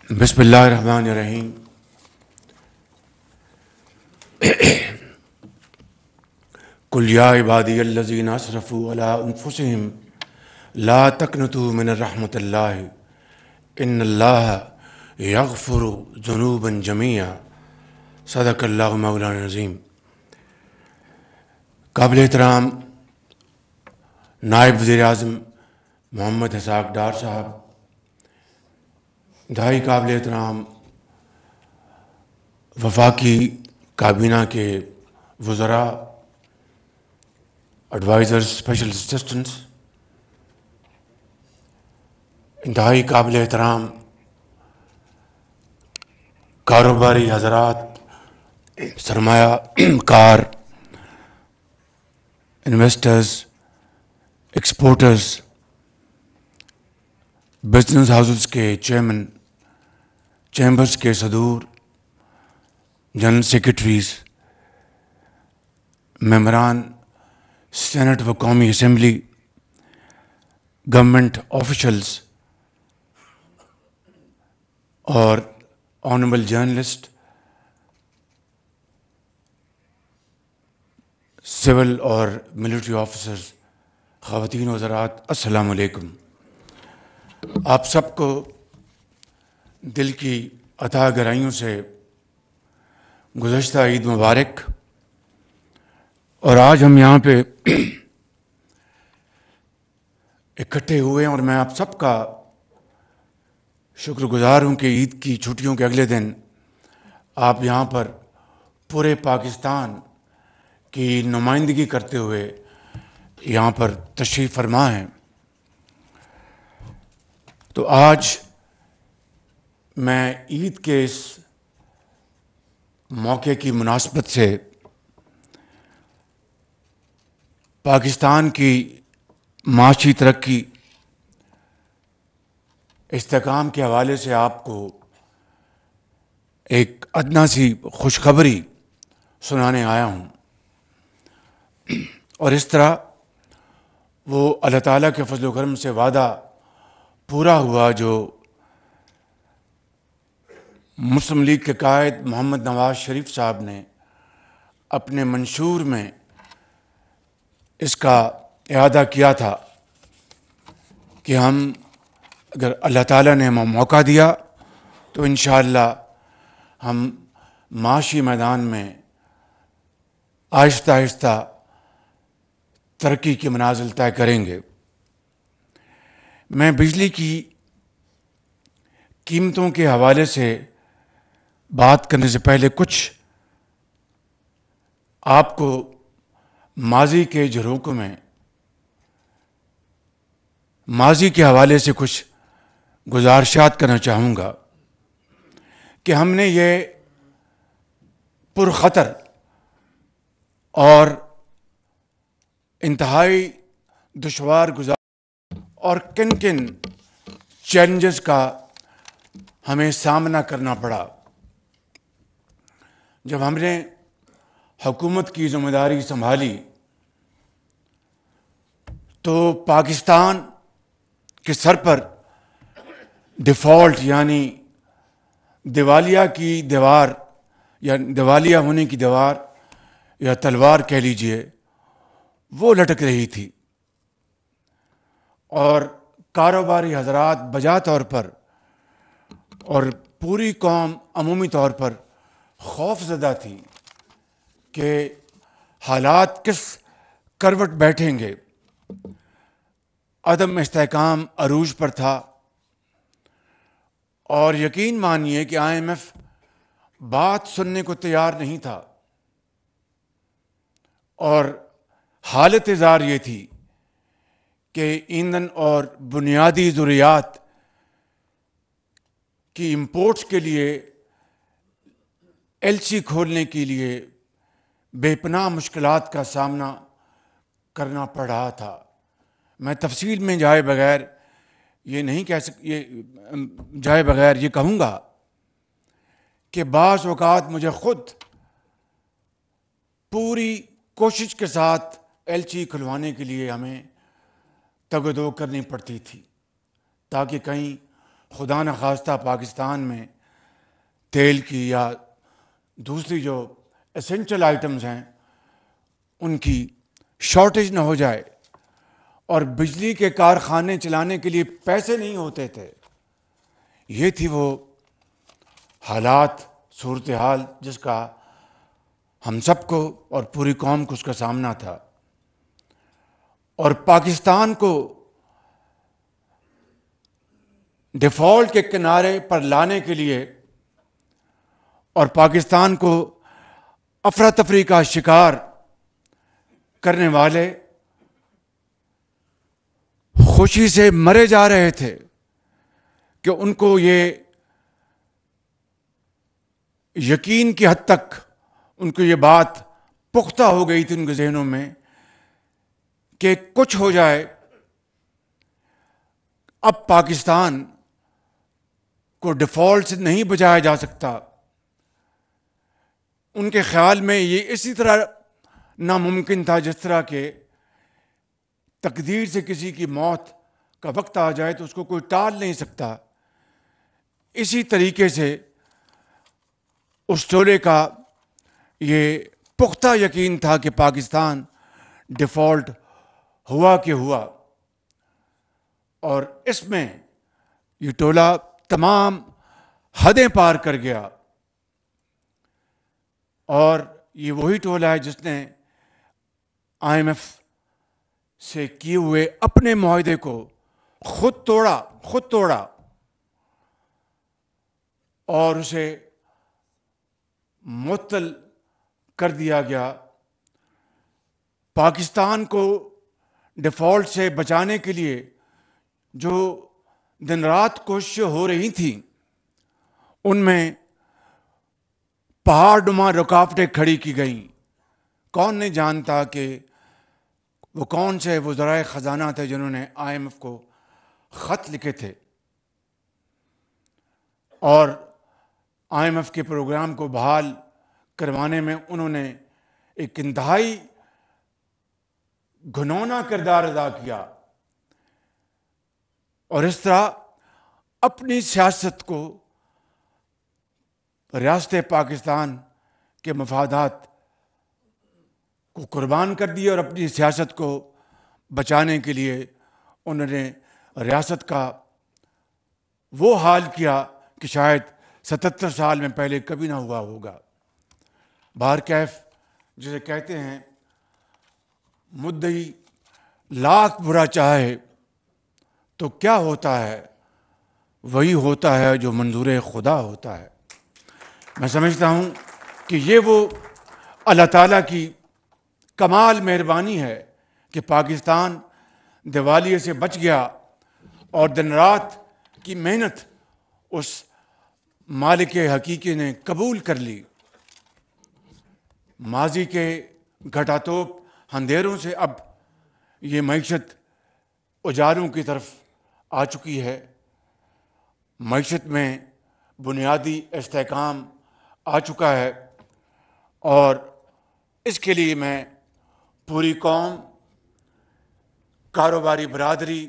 بسم اللہ الرحمن الرحیم. قل یا عبادی الذین اسرفوا علی انفسہم لا تقنطوا من رحمۃ اللہ ان اللہ یغفر ذنوبا جمیعا. صدق اللہ مولانا العظیم. قابل احترام نائب وزیر اعظم محمد اسحاق ڈار صاحب، انتہائی قابل احترام وفاقی کابینہ کے وزراء، ایڈوائزرز، اسپیشل اسسٹنٹس، انتہائی قابل احترام کاروباری حضرات، سرمایہ کار، انویسٹرز، ایکسپورٹرز، بزنس ہاؤسز کے چیئرمین، چیمبرز کے صدور، جنرل سیکرٹریز، ممبران سینٹ و قومی اسمبلی، گورنمنٹ آفیشلز اور آنریبل جرنلسٹ، سول اور ملٹری آفیسرز، خواتین و حضرات، السلام علیکم. آپ سب کو دل کی عطا گرائیوں سے گزشتہ عید مبارک. اور آج ہم یہاں پہ اکٹھے ہوئے ہیں اور میں آپ سب کا شکر گزار ہوں کہ عید کی چھٹیوں کے اگلے دن آپ یہاں پر پورے پاکستان کی نمائندگی کرتے ہوئے یہاں پر تشریف فرما ہیں. تو آج میں عید کے اس موقع کی مناسبت سے پاکستان کی معاشی ترقی، استحکام کے حوالے سے آپ کو ایک ادنیٰ سی خوشخبری سنانے آیا ہوں. اور اس طرح وہ اللہ تعالیٰ کے فضل و کرم سے وعدہ پورا ہوا جو مسلم لیگ کے قائد محمد نواز شریف صاحب نے اپنے منشور میں اس کا اعادہ کیا تھا کہ ہم اگر اللہ تعالیٰ نے ہمیں موقع دیا تو انشاءاللہ ہم معاشی میدان میں آہستہ آہستہ ترقی کی منازل طے کریں گے. میں بجلی کی قیمتوں کے حوالے سے بات کرنے سے پہلے کچھ آپ کو ماضی کے جھروکوں میں ماضی کے حوالے سے کچھ گزارشات کرنا چاہوں گا کہ ہم نے یہ پرخطر اور انتہائی دشوار گزار اور کن کن چیلنجز کا ہمیں سامنا کرنا پڑا جب ہم نے حکومت کی ذمہ داری سنبھالی. تو پاکستان کے سر پر ڈیفالٹ یعنی دیوالیہ کی دیوار یا دیوالیہ ہونے کی دیوار یا تلوار کہہ لیجئے، وہ لٹک رہی تھی. اور کاروباری حضرات بجا طور پر اور پوری قوم عمومی طور پر خوف زدہ تھی کہ حالات کس کروٹ بیٹھیں گے. عدم استحکام عروج پر تھا اور یقین مانیے کہ IMF بات سننے کو تیار نہیں تھا. اور حالت زار یہ تھی کہ ایندھن اور بنیادی ضروریات کی امپورٹس کے لیے LC کھولنے کے لیے بے پناہ مشکلات کا سامنا کرنا پڑ رہا تھا. میں تفصیل میں جائے بغیر یہ کہوں گا کہ بعض اوقات مجھے خود پوری کوشش کے ساتھ LC کھلوانے کے لیے ہمیں تگ و دو کرنی پڑتی تھی تاکہ کہیں خدا نخواستہ پاکستان میں تیل کی یا دوسری جو اسینشل آئٹمز ہیں ان کی شارٹیج نہ ہو جائے اور بجلی کے کارخانے چلانے کے لیے پیسے نہیں ہوتے تھے. یہ تھی وہ حالات، صورتحال جس کا ہم سب کو اور پوری قوم کو اس کا سامنا تھا. اور پاکستان کو ڈیفالٹ کے کنارے پر لانے کے لیے اور پاکستان کو افراتفری کا شکار کرنے والے خوشی سے مرے جا رہے تھے کہ ان کو یہ یقین کی حد تک ان کو یہ بات پختہ ہو گئی تھی ان کے ذہنوں میں کہ کچھ ہو جائے اب پاکستان کو ڈیفالٹ سے نہیں بچایا جا سکتا. ان کے خیال میں یہ اسی طرح ناممکن تھا جس طرح کہ تقدیر سے کسی کی موت کا وقت آ جائے تو اس کو کوئی ٹال نہیں سکتا. اسی طریقے سے اس ٹولے کا یہ پختہ یقین تھا کہ پاکستان ڈیفالٹ ہوا کہ ہوا. اور اس میں یہ ٹولہ تمام حدیں پار کر گیا. اور یہ وہی ٹولہ ہے جس نے IMF سے کیے ہوئے اپنے معاہدے کو خود توڑا اور اسے معطل کر دیا گیا. پاکستان کو ڈیفالٹ سے بچانے کے لیے جو دن رات کوششیں ہو رہی تھیں ان میں پہاڑ نما رکاوٹیں کھڑی کی گئیں. کون نہیں جانتا کہ وہ کون سے وزرائے خزانہ تھے جنہوں نے IMF کو خط لکھے تھے اور IMF کے پروگرام کو بحال کروانے میں انہوں نے ایک انتہائی گھنونا کردار ادا کیا. اور اس طرح اپنی سیاست کو ریاست پاکستان کے مفادات کو قربان کر دیا اور اپنی سیاست کو بچانے کے لیے انہوں نے ریاست کا وہ حال کیا کہ شاید 77 سال میں پہلے کبھی نہ ہوا ہوگا. بہرکیف جسے کہتے ہیں مدعی لاکھ برا چاہے تو کیا ہوتا ہے، وہی ہوتا ہے جو منظور خدا ہوتا ہے. میں سمجھتا ہوں کہ یہ وہ اللہ تعالیٰ کی کمال مہربانی ہے کہ پاکستان دیوالیے سے بچ گیا اور دن رات کی محنت اس مالک حقیقی نے قبول کر لی. ماضی کے گھٹاتوپ اندھیروں سے اب یہ معیشت اجالوں کی طرف آ چکی ہے. معیشت میں بنیادی استحکام آ چکا ہے اور اس کے لیے میں پوری قوم، کاروباری برادری،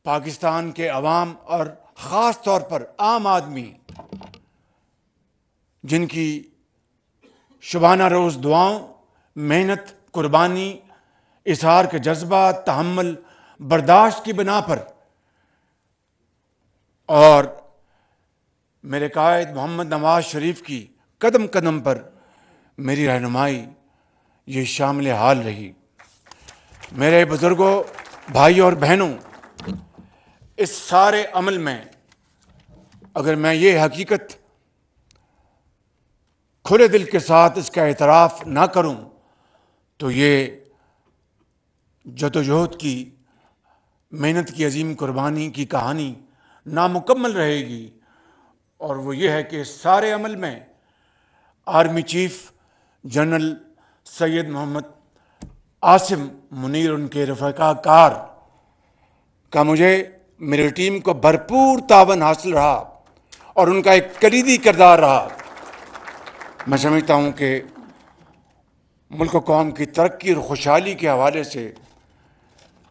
پاکستان کے عوام اور خاص طور پر عام آدمی جن کی شبانہ روز دعاؤں، محنت، قربانی، اظہار کے جذبہ، تحمل، برداشت کی بنا پر اور میرے قائد محمد نواز شریف کی قدم قدم پر میری رہنمائی یہ شامل حال رہی. میرے بزرگوں، بھائیوں اور بہنوں، اس سارے عمل میں اگر میں یہ حقیقت کھلے دل کے ساتھ اس کا اعتراف نہ کروں تو یہ جدوجہد کی، محنت کی عظیم قربانی کی کہانی نامکمل رہے گی. اور وہ یہ ہے کہ اس سارے عمل میں آرمی چیف جنرل سید محمد عاصم منیر، ان کے رفقا کار کا مجھے میری ٹیم کو بھرپور تعاون حاصل رہا اور ان کا ایک کلیدی کردار رہا. میں سمجھتا ہوں کہ ملک و قوم کی ترقی اور خوشحالی کے حوالے سے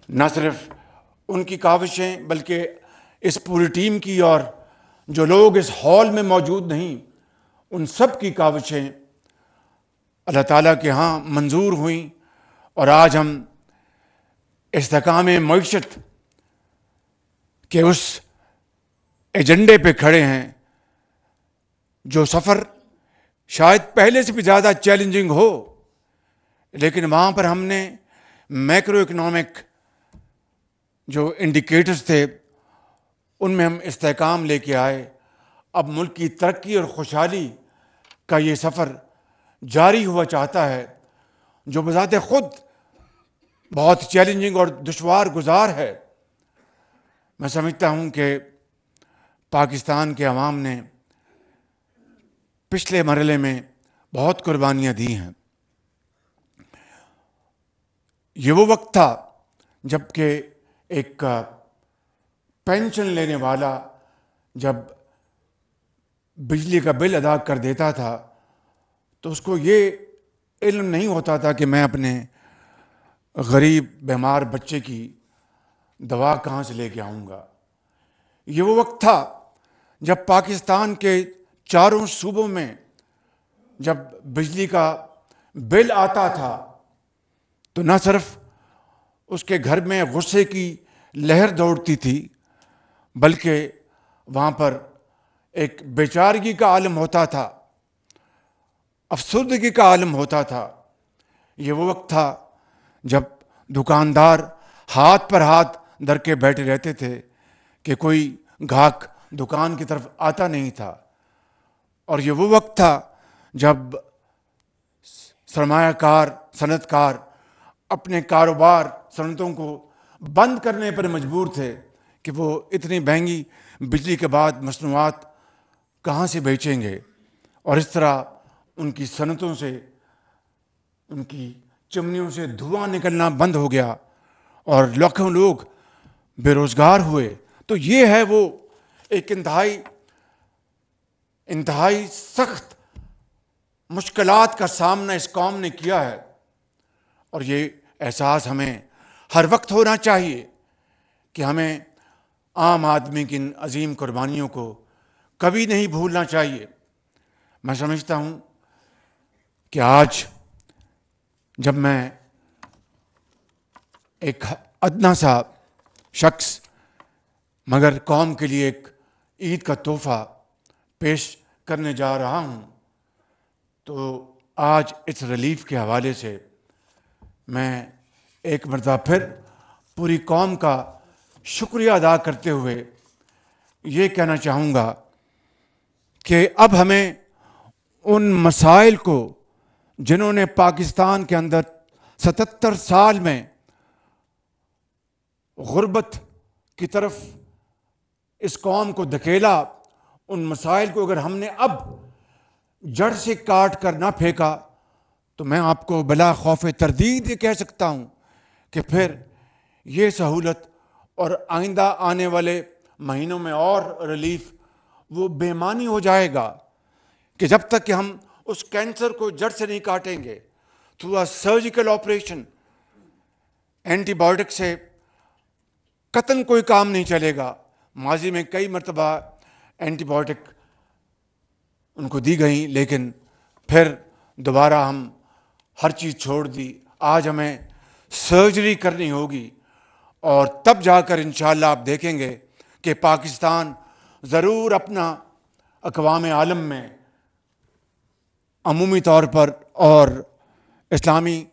نہ صرف ان کی کاوشیں بلکہ اس پوری ٹیم کی اور جو لوگ اس ہال میں موجود نہیں ان سب کی کاوشیں اللہ تعالیٰ کے ہاں منظور ہوئیں، اور آج ہم استحکام معیشت کے اس ایجنڈے پہ کھڑے ہیں جو سفر شاید پہلے سے بھی زیادہ چیلنجنگ ہو، لیکن وہاں پر ہم نے میکرو اکنامک جو انڈیکیٹرز تھے ان میں ہم استحکام لے کے آئے۔ اب ملک کی ترقی اور خوشحالی کا یہ سفر جاری ہوا چاہتا ہے جو بذات خود بہت چیلنجنگ اور دشوار گزار ہے۔ میں سمجھتا ہوں کہ پاکستان کے عوام نے پچھلے مرحلے میں بہت قربانیاں دی ہیں۔ یہ وہ وقت تھا جب کہ ایک پینشن لینے والا جب بجلی کا بل ادا کر دیتا تھا تو اس کو یہ علم نہیں ہوتا تھا کہ میں اپنے غریب بیمار بچے کی دوا کہاں سے لے کے آؤں گا۔ یہ وہ وقت تھا جب پاکستان کے چاروں صوبوں میں جب بجلی کا بل آتا تھا تو نہ صرف اس کے گھر میں غصے کی لہر دوڑتی تھی بلکہ وہاں پر ایک بیچارگی کا عالم ہوتا تھا، افسردگی کا عالم ہوتا تھا۔ یہ وہ وقت تھا جب دکاندار ہاتھ پر ہاتھ دھر کے بیٹھے رہتے تھے کہ کوئی گاہک دکان کی طرف آتا نہیں تھا، اور یہ وہ وقت تھا جب سرمایہ کار صنعت کار اپنے کاروبار صنعتوں کو بند کرنے پر مجبور تھے کہ وہ اتنی مہنگی بجلی کے بعد مصنوعات کہاں سے بیچیں گے، اور اس طرح ان کی صنعتوں سے ان کی چمنیوں سے دھواں نکلنا بند ہو گیا اور لاکھوں لوگ بے روزگار ہوئے۔ تو یہ ہے وہ ایک انتہائی سخت مشکلات کا سامنا اس قوم نے کیا ہے، اور یہ احساس ہمیں ہر وقت ہونا چاہیے کہ ہمیں عام آدمی کی ان عظیم قربانیوں کو کبھی نہیں بھولنا چاہیے۔ میں سمجھتا ہوں کہ آج جب میں ایک ادنا سا شخص مگر قوم کے لیے ایک عید کا تحفہ پیش کرنے جا رہا ہوں تو آج اس ریلیف کے حوالے سے میں ایک مرتبہ پھر پوری قوم کا شکریہ ادا کرتے ہوئے یہ کہنا چاہوں گا کہ اب ہمیں ان مسائل کو جنہوں نے پاکستان کے اندر 77 سال میں غربت کی طرف اس قوم کو دھکیلا، ان مسائل کو اگر ہم نے اب جڑ سے کاٹ کر نہ پھینکا تو میں آپ کو بلا خوف تردید یہ کہہ سکتا ہوں کہ پھر یہ سہولت اور آئندہ آنے والے مہینوں میں اور ریلیف وہ بے معنی ہو جائے گا کہ جب تک کہ ہم اس کینسر کو جڑ سے نہیں کاٹیں گے through surgical operation, antibiotic سے قطعاً کوئی کام نہیں چلے گا۔ ماضی میں کئی مرتبہ اینٹی بایوٹک ان کو دی گئیں لیکن پھر دوبارہ ہم ہر چیز چھوڑ دی۔ آج ہمیں سرجری کرنی ہوگی اور تب جا کر انشاءاللہ آپ دیکھیں گے کہ پاکستان ضرور اپنا اقوام عالم میں عمومی طور پر اور اسلامی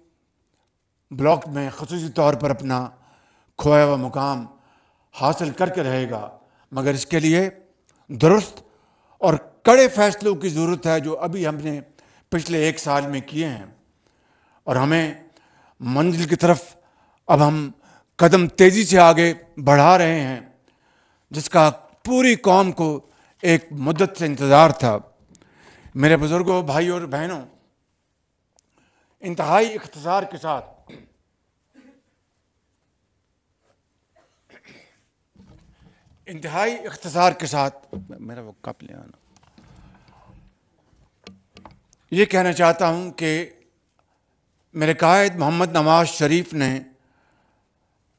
بلاک میں خصوصی طور پر اپنا کھویا ہوا مقام حاصل کر کے رہے گا، مگر اس کے لیے درست اور کڑے فیصلوں کی ضرورت ہے جو ابھی ہم نے پچھلے 1 سال میں کیے ہیں، اور ہمیں منزل کی طرف اب ہم قدم تیزی سے آگے بڑھا رہے ہیں جس کا پوری قوم کو ایک مدت سے انتظار تھا۔ میرے بزرگوں، بھائیوں اور بہنوں، انتہائی اختصار کے ساتھ میرا وہ کپ لے آنا، یہ کہنا چاہتا ہوں کہ میرے قائد محمد نواز شریف نے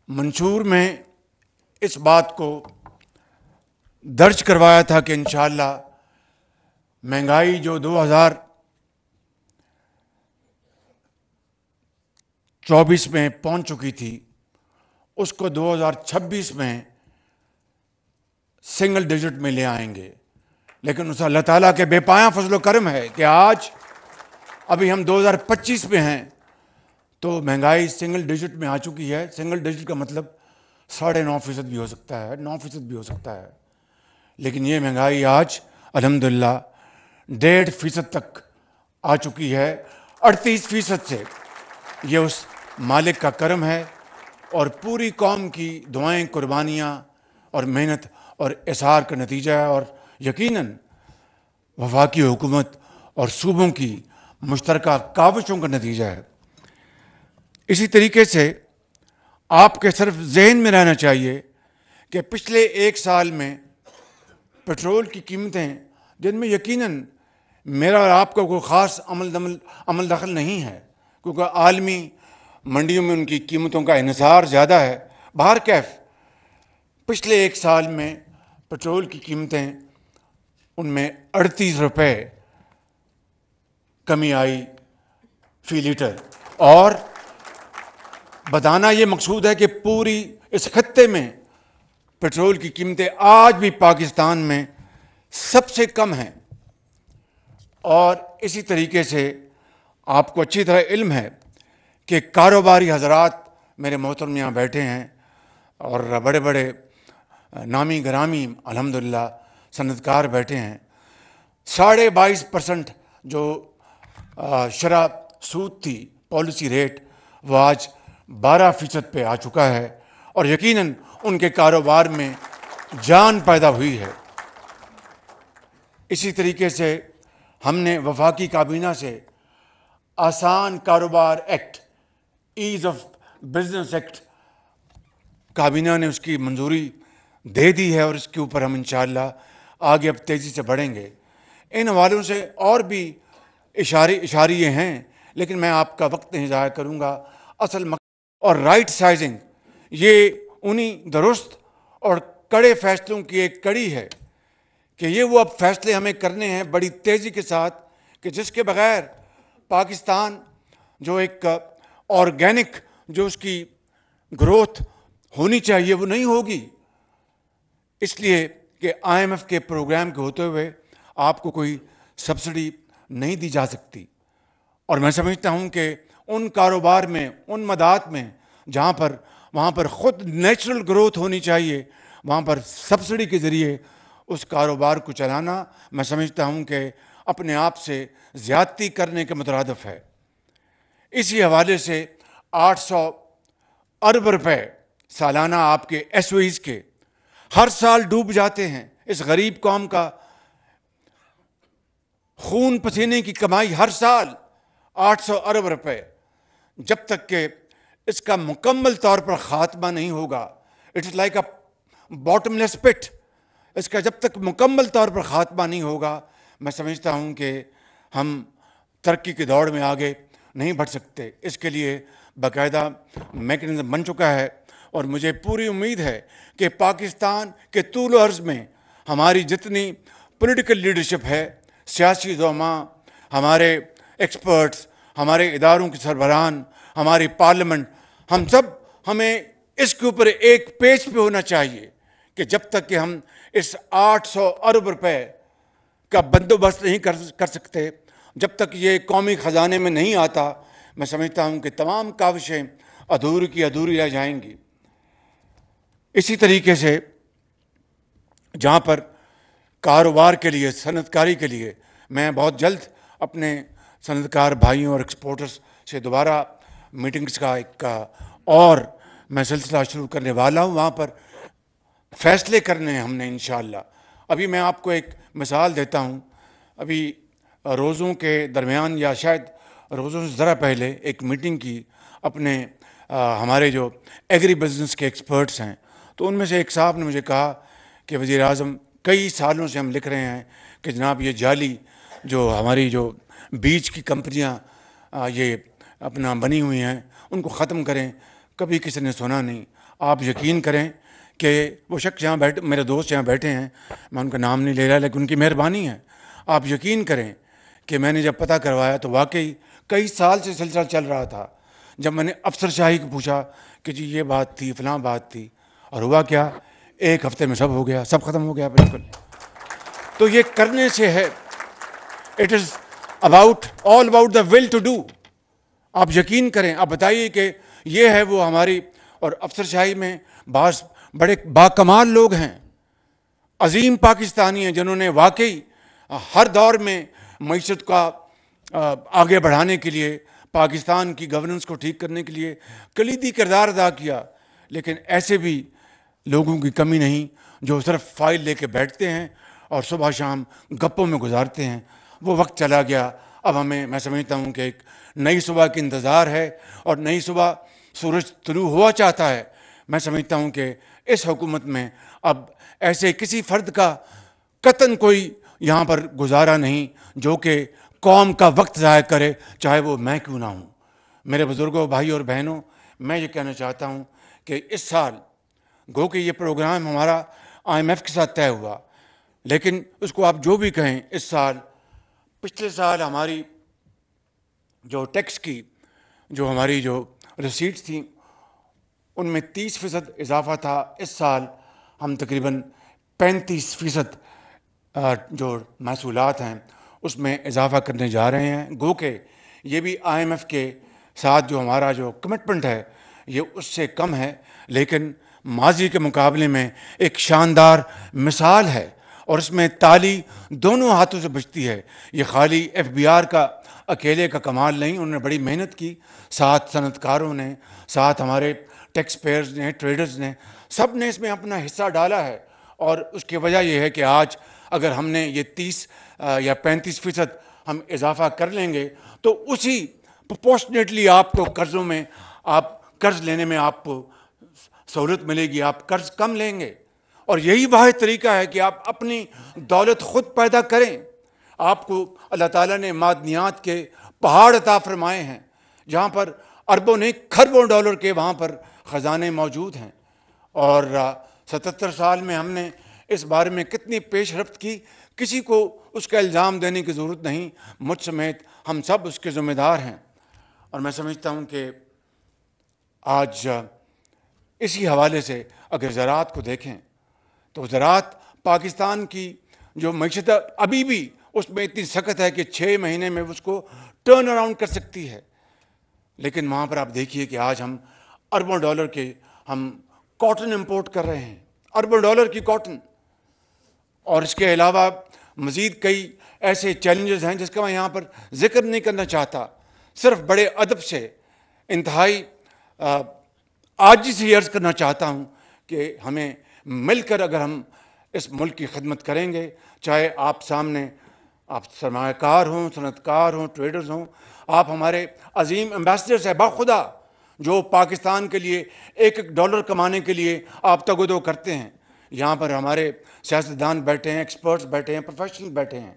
منشور میں اس بات کو درج کروایا تھا کہ انشاءاللہ مہنگائی جو 2024 میں پہنچ چکی تھی اس کو 2026 میں سنگل ڈیجٹ میں لے آئیں گے. لیکن اس اللہ تعالیٰ کے بے پایاں فضل و کرم ہے کہ آج ابھی ہم 2025 میں ہیں تو مہنگائی سنگل ڈیجٹ میں آ چکی ہے. سنگل ڈیجٹ کا مطلب 9.5% بھی ہو سکتا ہے, 9% بھی ہو سکتا ہے. لیکن یہ مہنگائی آج الحمدللہ 1.5% تک آ چکی ہے. 38% سے یہ اس مالک کا کرم ہے اور پوری قوم کی دعائیں, قربانیاں اور محنت اور اصرار کا نتیجہ ہے, اور یقیناً وفاقی حکومت اور صوبوں کی مشترکہ کاوشوں کا نتیجہ ہے. اسی طریقے سے آپ کے صرف ذہن میں رہنا چاہیے کہ پچھلے ایک سال میں پیٹرول کی قیمتیں, جن میں یقیناً میرا اور آپ کا کوئی خاص عمل دخل نہیں ہے کیونکہ عالمی منڈیوں میں ان کی قیمتوں کا انحصار زیادہ ہے, بہر کیف پچھلے ایک سال میں پیٹرول کی قیمتیں ان میں 38 روپے کمی آئی فی لیٹر. اور بتانا یہ مقصود ہے کہ پوری اس خطے میں پیٹرول کی قیمتیں آج بھی پاکستان میں سب سے کم ہیں. اور اسی طریقے سے آپ کو اچھی طرح علم ہے کہ کاروباری حضرات میرے محترم یہاں بیٹھے ہیں اور بڑے بڑے نامی گرامی الحمدللہ صنعت کار بیٹھے ہیں. 22.5% جو شرح سود تھی پالیسی ریٹ وہ آج 12% پہ آ چکا ہے اور یقیناً ان کے کاروبار میں جان پیدا ہوئی ہے. اسی طریقے سے ہم نے وفاقی کابینہ سے آسان کاروبار act, as of business act, کابینہ نے اس کی منظوری دے دی ہے اور اس کے اوپر ہم انشاءاللہ آگے اب تیزی سے بڑھیں گے. ان حوالوں سے اور بھی اشاریے ہیں لیکن میں آپ کا وقت نہیں ضائع کروں گا. اصل مقصد اور رائٹ سائزنگ یہ انہی درست اور کڑے فیصلوں کی ایک کڑی ہے کہ یہ وہ اب فیصلے ہمیں کرنے ہیں بڑی تیزی کے ساتھ کہ جس کے بغیر پاکستان جو ایک آرگینک جو اس کی گروتھ ہونی چاہیے وہ نہیں ہوگی. اس لیے کہ IMF کے پروگرام کے ہوتے ہوئے آپ کو کوئی سبسڈی نہیں دی جا سکتی. اور میں سمجھتا ہوں کہ ان کاروبار میں, ان مدات میں وہاں پر خود نیچرل گروتھ ہونی چاہیے, وہاں پر سبسڈی کے ذریعے اس کاروبار کو چلانا میں سمجھتا ہوں کہ اپنے آپ سے زیادتی کرنے کے مترادف ہے. اسی حوالے سے 800 ارب روپے سالانہ آپ کے SOEs کے ہر سال ڈوب جاتے ہیں. اس غریب قوم کا خون پسینے کی کمائی ہر سال 800 ارب روپے, جب تک کہ اس کا مکمل طور پر خاتمہ نہیں ہوگا, اٹس لائک اے باٹم لیس پٹ, اس کا جب تک مکمل طور پر خاتمہ نہیں ہوگا میں سمجھتا ہوں کہ ہم ترقی کی دوڑ میں آگے نہیں بڑھ سکتے. اس کے لیے باقاعدہ میکنزم بن چکا ہے اور مجھے پوری امید ہے کہ پاکستان کے طول و عرض میں ہماری جتنی پولیٹیکل لیڈرشپ ہے, سیاسی زعماء, ہمارے ایکسپرٹس, ہمارے اداروں کے سربراہان, ہماری پارلیمنٹ, ہمیں اس کے اوپر ایک پیج پہ ہونا چاہیے کہ جب تک کہ ہم اس 800 ارب روپے کا بندوبست نہیں کر سکتے, جب تک یہ قومی خزانے میں نہیں آتا, میں سمجھتا ہوں کہ تمام کاوشیں ادھوری کی ادھوری رہ جائیں گی. اسی طریقے سے جہاں پر کاروبار کے لیے, صنعت کاری کے لیے میں بہت جلد اپنے صنعت کار بھائیوں اور ایکسپورٹرز سے دوبارہ میٹنگز کا ایک اور میں سلسلہ شروع کرنے والا ہوں, وہاں پر فیصلے کرنے ہیں ہم نے انشاءاللہ. ابھی میں آپ کو ایک مثال دیتا ہوں. ابھی روزوں کے درمیان یا شاید روزوں سے ذرا پہلے ایک میٹنگ کی اپنے ہمارے جو ایگری بزنس کے ایکسپرٹس ہیں, تو ان میں سے ایک صاحب نے مجھے کہا کہ وزیر اعظم کئی سالوں سے ہم لکھ رہے ہیں کہ جناب یہ جعلی جو ہماری جو بیج کی کمپنیاں یہ اپنا بنی ہوئی ہیں ان کو ختم کریں, کبھی کسی نے سنا نہیں. آپ یقین کریں کہ وہ شخص یہاں بیٹھے، میرے دوست یہاں بیٹھے ہیں، میں ان کا نام نہیں لے رہا لیکن ان کی مہربانی ہے. آپ یقین کریں کہ میں نے جب پتہ کروایا تو واقعی کئی سال سے سلسلہ چل رہا تھا. جب میں نے افسر شاہی کو پوچھا کہ جی یہ بات تھی، فلاں بات تھی، اور ہوا کیا، ایک ہفتے میں سب ہو گیا، سب ختم ہو گیا بالکل. تو یہ کرنے سے ہے. It is all about the will to do. آپ یقین کریں، آپ بتائیے کہ یہ ہے وہ ہماری. اور افسر شاہی میں بعض بڑے باکمال لوگ ہیں، عظیم پاکستانی ہیں، جنہوں نے واقعی ہر دور میں معیشت کا آگے بڑھانے کے لیے، پاکستان کی گورننس کو ٹھیک کرنے کے لیے کلیدی کردار ادا کیا. لیکن ایسے بھی لوگوں کی کمی نہیں جو صرف فائل لے کے بیٹھتے ہیں اور صبح شام گپوں میں گزارتے ہیں. وہ وقت چلا گیا. اب ہمیں، میں سمجھتا ہوں کہ ایک نئی صبح کی انتظار ہے، اور نئی صبح سورج طلوع ہوا چاہتا ہے. میں سمجھتا ہوں کہ اس حکومت میں اب ایسے کسی فرد کا قطعاً کوئی یہاں پر گزارا نہیں جو کہ قوم کا وقت ضائع کرے، چاہے وہ میں کیوں نہ ہوں. میرے بزرگوں، بھائی اور بہنوں، میں یہ کہنا چاہتا ہوں کہ اس سال گو کہ یہ پروگرام ہمارا IMF کے ساتھ طے ہوا، لیکن اس کو آپ جو بھی کہیں، اس سال، پچھلے سال ہماری جو ٹیکس کی جو ہماری جو ریسیٹس تھیں ان میں 30% اضافہ تھا. اس سال ہم تقریباً 35% جو محصولات ہیں اس میں اضافہ کرنے جا رہے ہیں. گو کہ یہ بھی IMF کے ساتھ جو ہمارا جو کمٹمنٹ ہے یہ اس سے کم ہے، لیکن ماضی کے مقابلے میں ایک شاندار مثال ہے، اور اس میں تالی دونوں ہاتھوں سے بجتی ہے. یہ خالی FBR کا اکیلے کا کمال نہیں، انہوں نے بڑی محنت کی، ساتھ صنعت کاروں نے، ساتھ ہمارے ٹیکس پیئرز نے، ٹریڈرز نے، سب نے اس میں اپنا حصہ ڈالا ہے. اور اس کی وجہ یہ ہے کہ آج اگر ہم نے یہ 30 یا 35% ہم اضافہ کر لیں گے تو اسی پروپورشنیٹلی آپ کو قرضوں میں، آپ قرض لینے میں آپ کو سہولت ملے گی، آپ قرض کم لیں گے. اور یہی واحد طریقہ ہے کہ آپ اپنی دولت خود پیدا کریں. آپ کو اللہ تعالیٰ نے معدنیات کے پہاڑ عطا فرمائے ہیں، جہاں پر اربوں نہیں کھربوں ڈالر کے وہاں پر خزانے موجود ہیں. اور 77 سال میں ہم نے اس بارے میں کتنی پیش رفت کی، کسی کو اس کا الزام دینے کی ضرورت نہیں، مجھ سمیت ہم سب اس کے ذمہ دار ہیں. اور میں سمجھتا ہوں کہ آج اسی حوالے سے اگر زراعت کو دیکھیں تو زراعت پاکستان کی جو معیشت ابھی بھی اس میں اتنی سخت ہے کہ 6 مہینے میں اس کو ٹرن اراؤنڈ کر سکتی ہے. لیکن وہاں پر آپ دیکھیے کہ آج ہم اربوں ڈالر کے ہم کاٹن امپورٹ کر رہے ہیں، اربوں ڈالر کی کاٹن. اور اس کے علاوہ مزید کئی ایسے چیلنجز ہیں جس کا میں یہاں پر ذکر نہیں کرنا چاہتا. صرف بڑے ادب سے، انتہائی عاجزی سے عرض کرنا چاہتا ہوں کہ ہمیں مل کر اگر ہم اس ملک کی خدمت کریں گے، چاہے آپ سامنے آپ سرمایہ کار ہوں، صنعت کار ہوں، ٹریڈرز ہوں، آپ ہمارے عظیم ایمبیسڈرز ہیں باخدا جو پاکستان کے لیے ایک ایک ڈالر کمانے کے لیے آپ تگ و دو کرتے ہیں. یہاں پر ہمارے سیاستدان بیٹھے ہیں، ایکسپرٹس بیٹھے ہیں، پروفیشنل بیٹھے ہیں.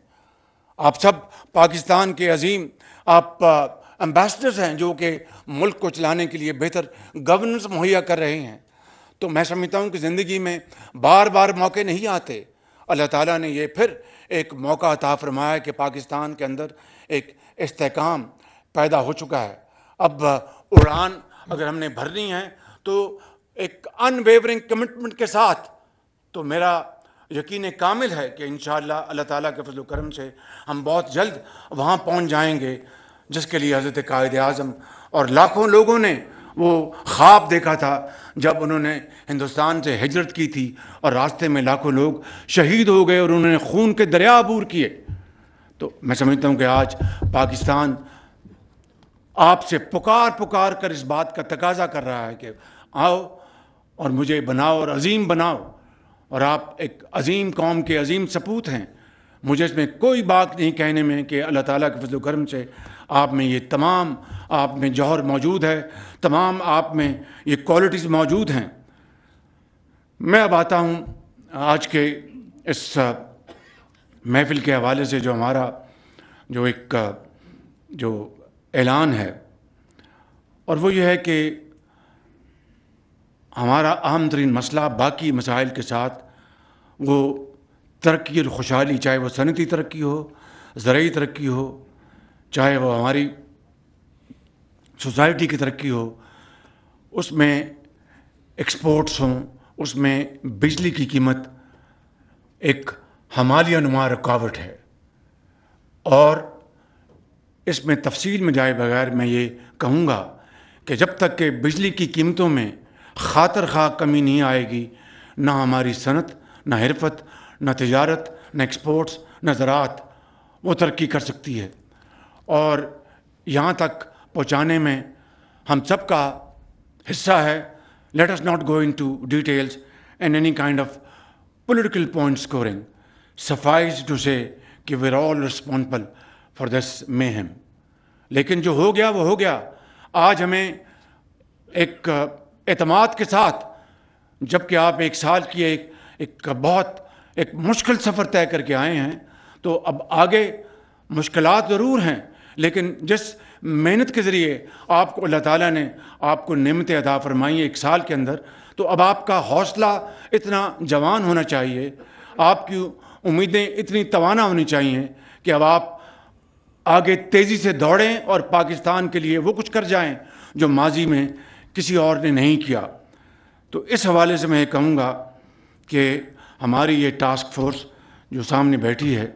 آپ سب پاکستان کے عظیم آپ ایمبیسڈرز ہیں جو کہ ملک کو چلانے کے لیے بہتر گورننس مہیا کر رہے ہیں. تو میں سمجھتا ہوں کہ زندگی میں بار بار موقع نہیں آتے. اللہ تعالیٰ نے یہ پھر ایک موقع عطا فرمایا کہ پاکستان کے اندر ایک استحکام پیدا ہو چکا ہے. اب اڑان اگر ہم نے بھرنی ہے تو ایک ان ویورنگ کمٹمنٹ کے ساتھ، تو میرا یقین کامل ہے کہ انشاءاللہ اللہ تعالیٰ کے فضل و کرم سے ہم بہت جلد وہاں پہنچ جائیں گے جس کے لیے حضرت قائد اعظم اور لاکھوں لوگوں نے وہ خواب دیکھا تھا جب انہوں نے ہندوستان سے ہجرت کی تھی اور راستے میں لاکھوں لوگ شہید ہو گئے اور انہوں نے خون کے دریا عبور کیے. تو میں سمجھتا ہوں کہ آج پاکستان آپ سے پکار کر اس بات کا تقاضا کر رہا ہے کہ آؤ اور مجھے بناؤ اور عظیم بناؤ. اور آپ ایک عظیم قوم کے عظیم سپوت ہیں. مجھے اس میں کوئی بات نہیں کہنے میں کہ اللہ تعالیٰ کے فضل و کرم سے آپ میں یہ تمام آپ میں جوہر موجود ہے، تمام آپ میں یہ کوالٹیز موجود ہیں. میں اب آتا ہوں آج کے اس محفل کے حوالے سے جو ہمارا جو ایک جو اعلان ہے، اور وہ یہ ہے کہ ہمارا اہم ترین مسئلہ باقی مسائل کے ساتھ وہ ترقی اور خوشحالی، چاہے وہ صنعتی ترقی ہو، زرعی ترقی ہو، چاہے وہ ہماری سوسائٹی کی ترقی ہو، اس میں ایکسپورٹس ہوں، اس میں بجلی کی قیمت ایک ہمالیہ نما رکاوٹ ہے. اور اس میں تفصیل میں جائے بغیر میں یہ کہوں گا کہ جب تک کہ بجلی کی قیمتوں میں خاطر خواہ کمی نہیں آئے گی، نہ ہماری صنعت، نہ حرفت، نہ تجارت، نہ ایکسپورٹس، نہ زراعت وہ ترقی کر سکتی ہے. اور یہاں تک پہنچانے میں ہم سب کا حصہ ہے. Let us not go into details and any kind of political point scoring. Suffice to say کہ we're all responsible for this mayhem. لیکن جو ہو گیا وہ ہو گیا. آج ہمیں ایک اعتماد کے ساتھ، جب کہ آپ ایک سال کی ایک بہت مشکل سفر طے کر کے آئے ہیں، تو اب آگے مشکلات ضرور ہیں، لیکن جس محنت کے ذریعے آپ کو اللہ تعالیٰ نے آپ کو نعمتیں عطا فرمائی ایک سال کے اندر، تو اب آپ کا حوصلہ اتنا جوان ہونا چاہیے، آپ کی امیدیں اتنی توانا ہونی چاہیے کہ اب آپ آگے تیزی سے دوڑیں اور پاکستان کے لیے وہ کچھ کر جائیں جو ماضی میں کسی اور نے نہیں کیا. تو اس حوالے سے میں یہ کہوں گا کہ ہماری یہ ٹاسک فورس جو سامنے بیٹھی ہے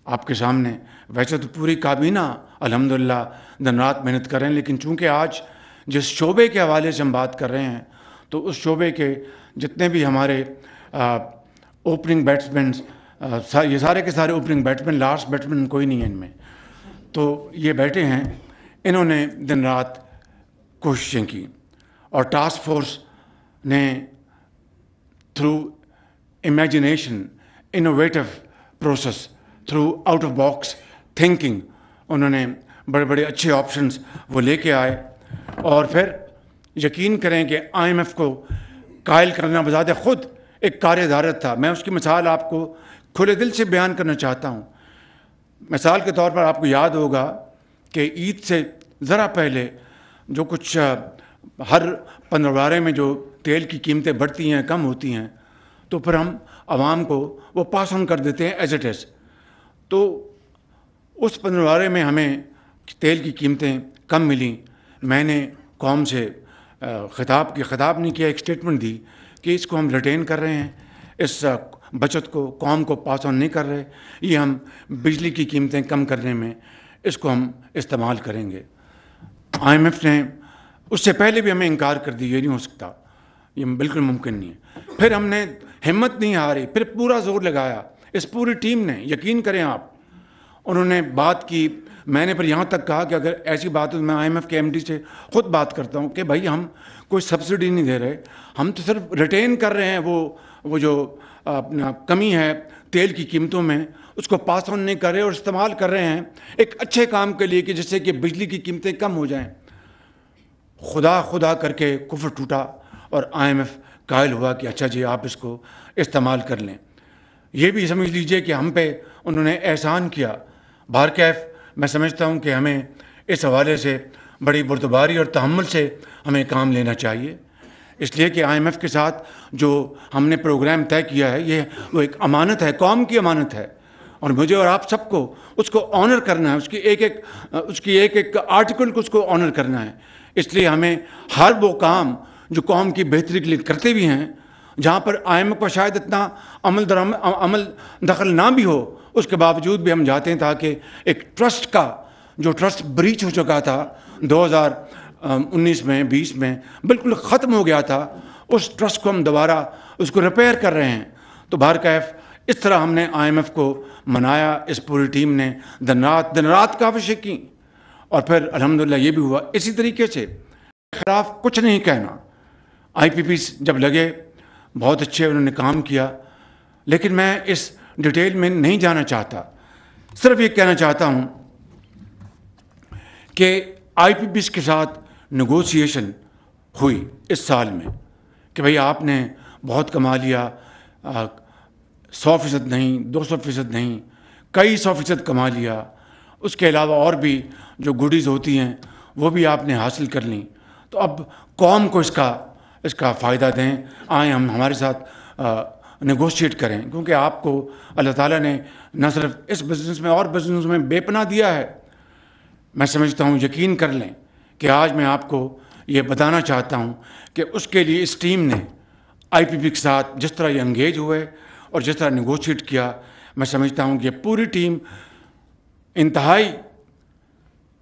آپ کے سامنے، ویسے تو پوری کابینہ الحمدللہ دن رات محنت کر رہے ہیں، لیکن چونکہ آج جس شعبے کے حوالے سے ہم بات کر رہے ہیں تو اس شعبے کے جتنے بھی ہمارے اوپننگ بیٹسمینس، یہ سارے کے سارے اوپننگ بیٹسمین، لاسٹ بیٹسمین کوئی نہیں ہے ان میں، تو یہ بیٹھے ہیں، انہوں نے دن رات کوششیں کی. اور ٹاسک فورس نے through imagination, innovative process, through out of box thinking, انہوں نے بڑے بڑے اچھے آپشنز وہ لے کے آئے. اور پھر یقین کریں کہ IMF کو قائل کرنا بذات خود ایک کار عدالت تھا. میں اس کی مثال آپ کو کھلے دل سے بیان کرنا چاہتا ہوں. مثال کے طور پر آپ کو یاد ہوگا کہ عید سے ذرا پہلے جو کچھ ہر 15 میں جو تیل کی قیمتیں بڑھتی ہیں، کم ہوتی ہیں، تو پھر ہم عوام کو وہ پاس آن کر دیتے ہیں ایز اٹ از. تو اس 15 میں ہمیں تیل کی قیمتیں کم ملیں. میں نے قوم سے خطاب نہیں کیا، ایک اسٹیٹمنٹ دی کہ اس کو ہم ریٹین کر رہے ہیں، اس بچت کو قوم کو پاس آن نہیں کر رہے، یہ ہم بجلی کی قیمتیں کم کرنے میں اس کو ہم استعمال کریں گے. IMF نے اس سے پہلے بھی ہمیں انکار کر دی، یہ نہیں ہو سکتا، یہ بالکل ممکن نہیں ہے. پھر ہم نے ہمت نہیں ہاری، پھر پورا زور لگایا اس پوری ٹیم نے. یقین کریں آپ، انہوں نے بات کی. میں نے پھر یہاں تک کہا کہ اگر ایسی بات ہو، میں IMF کے MD سے خود بات کرتا ہوں کہ بھائی ہم کوئی سبسڈی نہیں دے رہے، ہم تو صرف ریٹین کر رہے ہیں وہ جو اپنا کمی ہے تیل کی قیمتوں میں، اس کو پاس آن نہیں کر رہے اور استعمال کر رہے ہیں ایک اچھے کام کے لیے کہ جس سے کہ بجلی کی قیمتیں کم ہو جائیں. خدا کر کے کفر ٹوٹا اور IMF قائل ہوا کہ اچھا جی آپ اس کو استعمال کر لیں. یہ بھی سمجھ لیجئے کہ ہم پہ انہوں نے احسان کیا. بہرکیف میں سمجھتا ہوں کہ ہمیں اس حوالے سے بڑی بردباری اور تحمل سے ہمیں کام لینا چاہیے، اس لیے کہ IMF کے ساتھ جو ہم نے پروگرام طے کیا ہے یہ وہ ایک امانت ہے، قوم کی امانت ہے، اور مجھے اور آپ سب کو اس کو آنر کرنا ہے، اس کی ایک ایک آرٹیکل کو اس کو آنر کرنا ہے. اس لیے ہمیں ہر وہ کام جو قوم کی بہتری کے لیے کرتے بھی ہیں، جہاں پر IMF کو شاید اتنا عمل دخل نہ بھی ہو، اس کے باوجود بھی ہم جاتے ہیں تاکہ ایک ٹرسٹ کا جو ٹرسٹ بریچ ہو چکا تھا 2019 میں 20 میں بالکل ختم ہو گیا تھا، اس ٹرسٹ کو ہم دوبارہ اس کو ریپیئر کر رہے ہیں. تو بہرکیف اس طرح ہم نے IMF کو منایا. اس پوری ٹیم نے دن رات کاوشیں کی اور پھر الحمدللہ یہ بھی ہوا. اسی طریقے سے خلاف کچھ نہیں کہنا، IPPs جب لگے بہت اچھے انہوں نے کام کیا، لیکن میں اس ڈیٹیل میں نہیں جانا چاہتا. صرف یہ کہنا چاہتا ہوں کہ IPPs کے ساتھ نیگوسیشن ہوئی اس سال میں کہ بھئی آپ نے بہت کما لیا، 100% نہیں، 200% نہیں، کئی 100% کما لیا. اس کے علاوہ اور بھی جو گڈیز ہوتی ہیں وہ بھی آپ نے حاصل کر لیں. تو اب قوم کو اس کا اس کا فائدہ دیں، آئیں ہم ہمارے ساتھ نیگوشیٹ کریں، کیونکہ آپ کو اللہ تعالیٰ نے نہ صرف اس بزنس میں اور بزنس میں بے پناہ دیا ہے. میں سمجھتا ہوں، یقین کر لیں کہ آج میں آپ کو یہ بتانا چاہتا ہوں کہ اس کے لیے اس ٹیم نے آئی پی پی کے ساتھ جس طرح یہ انگیج ہوئے اور جس طرح نیگوشیٹ کیا، میں سمجھتا ہوں کہ پوری ٹیم انتہائی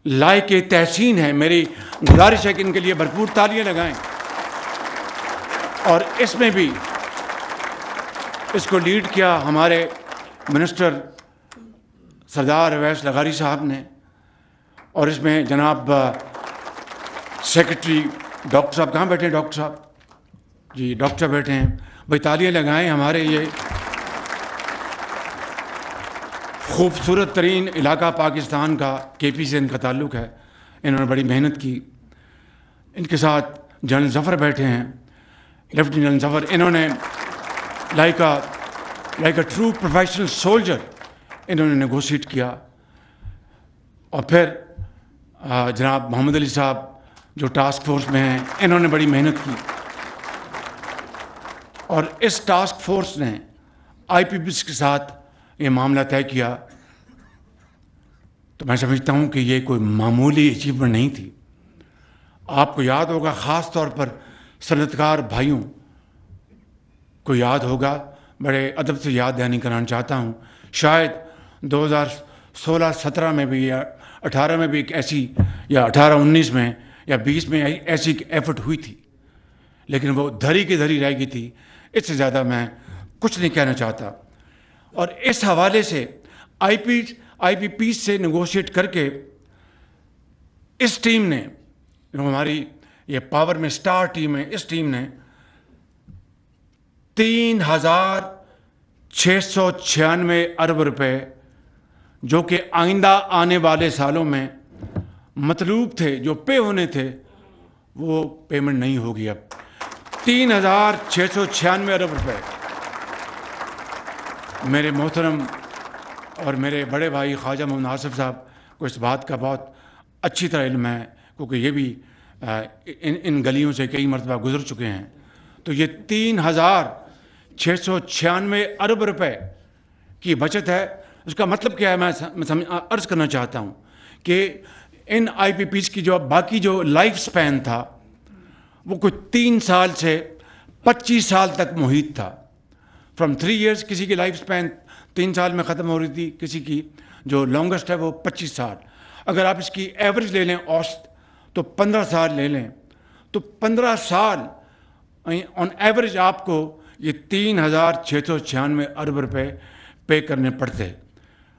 لائق تحسین ہے. میری گزارش ہے کہ ان کے لیے بھرپور تالیاں لگائیں. اور اس میں بھی اس کو لیڈ کیا ہمارے منسٹر سردار اویس لغاری صاحب نے، اور اس میں جناب سیکرٹری ڈاکٹر صاحب کہاں بیٹھے ہیں؟ ڈاکٹر صاحب جی، ڈاکٹر صاحب بیٹھے ہیں. بھائی تالیاں لگائیں. ہمارے یہ خوبصورت ترین علاقہ پاکستان کا کے پی سے ان کا تعلق ہے. انہوں نے بڑی محنت کی. ان کے ساتھ جنرل ظفر بیٹھے ہیں، لیفٹیننٹ جنرل ظفر. انہوں نے like a true professional soldier انہوں نے نیگوشیٹ کیا. اور پھر جناب محمد علی صاحب جو ٹاسک فورس میں ہیں، انہوں نے بڑی محنت کی. اور اس ٹاسک فورس نے آئی پی پی کے ساتھ یہ معاملہ طے کیا. تو میں سمجھتا ہوں کہ یہ کوئی معمولی اچیومنٹ نہیں تھی. آپ کو یاد ہوگا، خاص طور پر صنعتکار بھائیوں کو یاد ہوگا، بڑے ادب سے یاد دہانی کرانا چاہتا ہوں. شاید 2016-17 میں بھی یا 18 میں بھی ایک ایسی، یا 18-19 میں یا 20 میں ایسی ایفرٹ ہوئی تھی، لیکن وہ دھری کی دھری رہ گئی تھی. اس سے زیادہ میں کچھ نہیں کہنا چاہتا. اور اس حوالے سے آئی پی پی سے نیگوشیٹ کر کے اس ٹیم نے، ہماری یہ پاور میں سٹار ٹیم ہے، اس ٹیم نے 3,696 ارب روپے جو کہ آئندہ آنے والے سالوں میں مطلوب تھے، جو پے ہونے تھے، وہ پیمنٹ نہیں ہوگی. اب 3,696 ارب روپے. میرے محترم اور میرے بڑے بھائی خواجہ محمد آصف صاحب کو اس بات کا بہت اچھی طرح علم ہے، کیونکہ یہ بھی ان گلیوں سے کئی مرتبہ گزر چکے ہیں. تو یہ 3,696 ارب روپے کی بچت ہے. اس کا مطلب کیا ہے؟ میں عرض کرنا چاہتا ہوں کہ ان آئی پی پیز کی جو باقی جو لائف سپین تھا، وہ کوئی 3 سال سے 25 سال تک محیط تھا. فرام 3 ایئرس کسی کی لائف سپین 3 سال میں ختم ہو رہی تھی، کسی کی جو لانگسٹ ہے وہ 25 سال. اگر آپ اس کی ایوریج لے لیں، اوسط، تو 15 سال لے لیں، تو 15 سال آن ایوریج آپ کو یہ 3,696 ارب روپے پے کرنے پڑتے.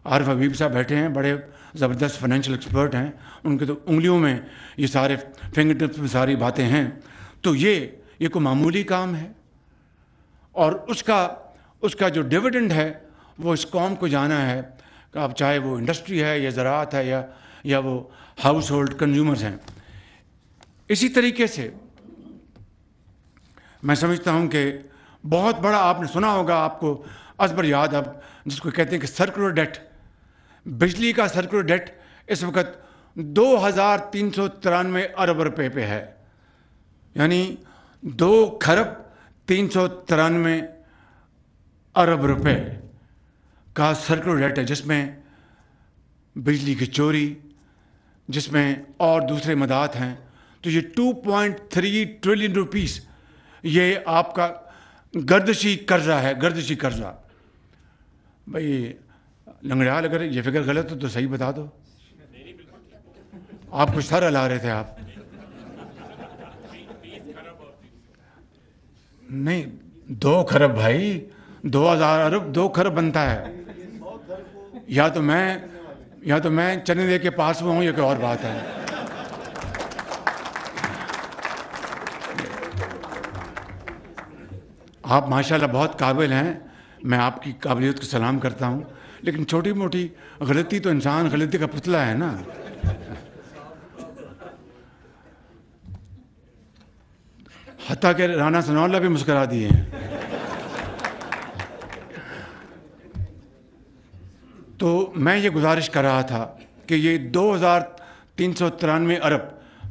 عارف حبیب صاحب بیٹھے ہیں، بڑے زبردست فائنینشیل ایکسپرٹ ہیں، ان کے تو انگلیوں میں یہ سارے فنگر ٹپس میں ساری باتیں ہیں. تو یہ کوئی معمولی کام ہے. اور اس کا جو ڈیویڈنڈ ہے وہ اس قوم کو جانا ہے، کہ اب چاہے وہ انڈسٹری ہے یا زراعت ہے یا وہ ہاؤس ہولڈ کنزیومرز ہیں. اسی طریقے سے میں سمجھتا ہوں کہ بہت بڑا، آپ نے سنا ہوگا، آپ کو ازبر یاد، اب جس کو کہتے ہیں کہ سرکولر ڈیٹ، بجلی کا سرکولر ڈیٹ اس وقت 2,393 ارب روپے پہ ہے. یعنی 2,393 ارب روپے کا سرکولر ڈیٹ ہے، جس میں بجلی کی چوری، جس میں اور دوسرے مدات ہیں. تو یہ 2.3 ٹریلین روپیز یہ آپ کا گردشی قرضہ ہے، گردشی قرضہ. بھائی لنگڑیال، اگر یہ فگر غلط ہو تو صحیح بتا دو. آپ کچھ سر ہلا رہے تھے آپ. نہیں، 2 کھرب بھائی، 2,000 ارب 2 کھرب بنتا ہے. یا تو میں چنے دے کے پاس میں ہوں، یہ کوئی اور بات ہے. آپ ماشاءاللہ بہت قابل ہیں، میں آپ کی قابلیت کو سلام کرتا ہوں، لیکن چھوٹی موٹی غلطی تو انسان غلطی کا پتلا ہے نا. حتیٰ کہ رانا ثناء اللہ بھی مسکرا دیے ہیں. تو میں یہ گزارش کر رہا تھا کہ یہ 2,393 ارب،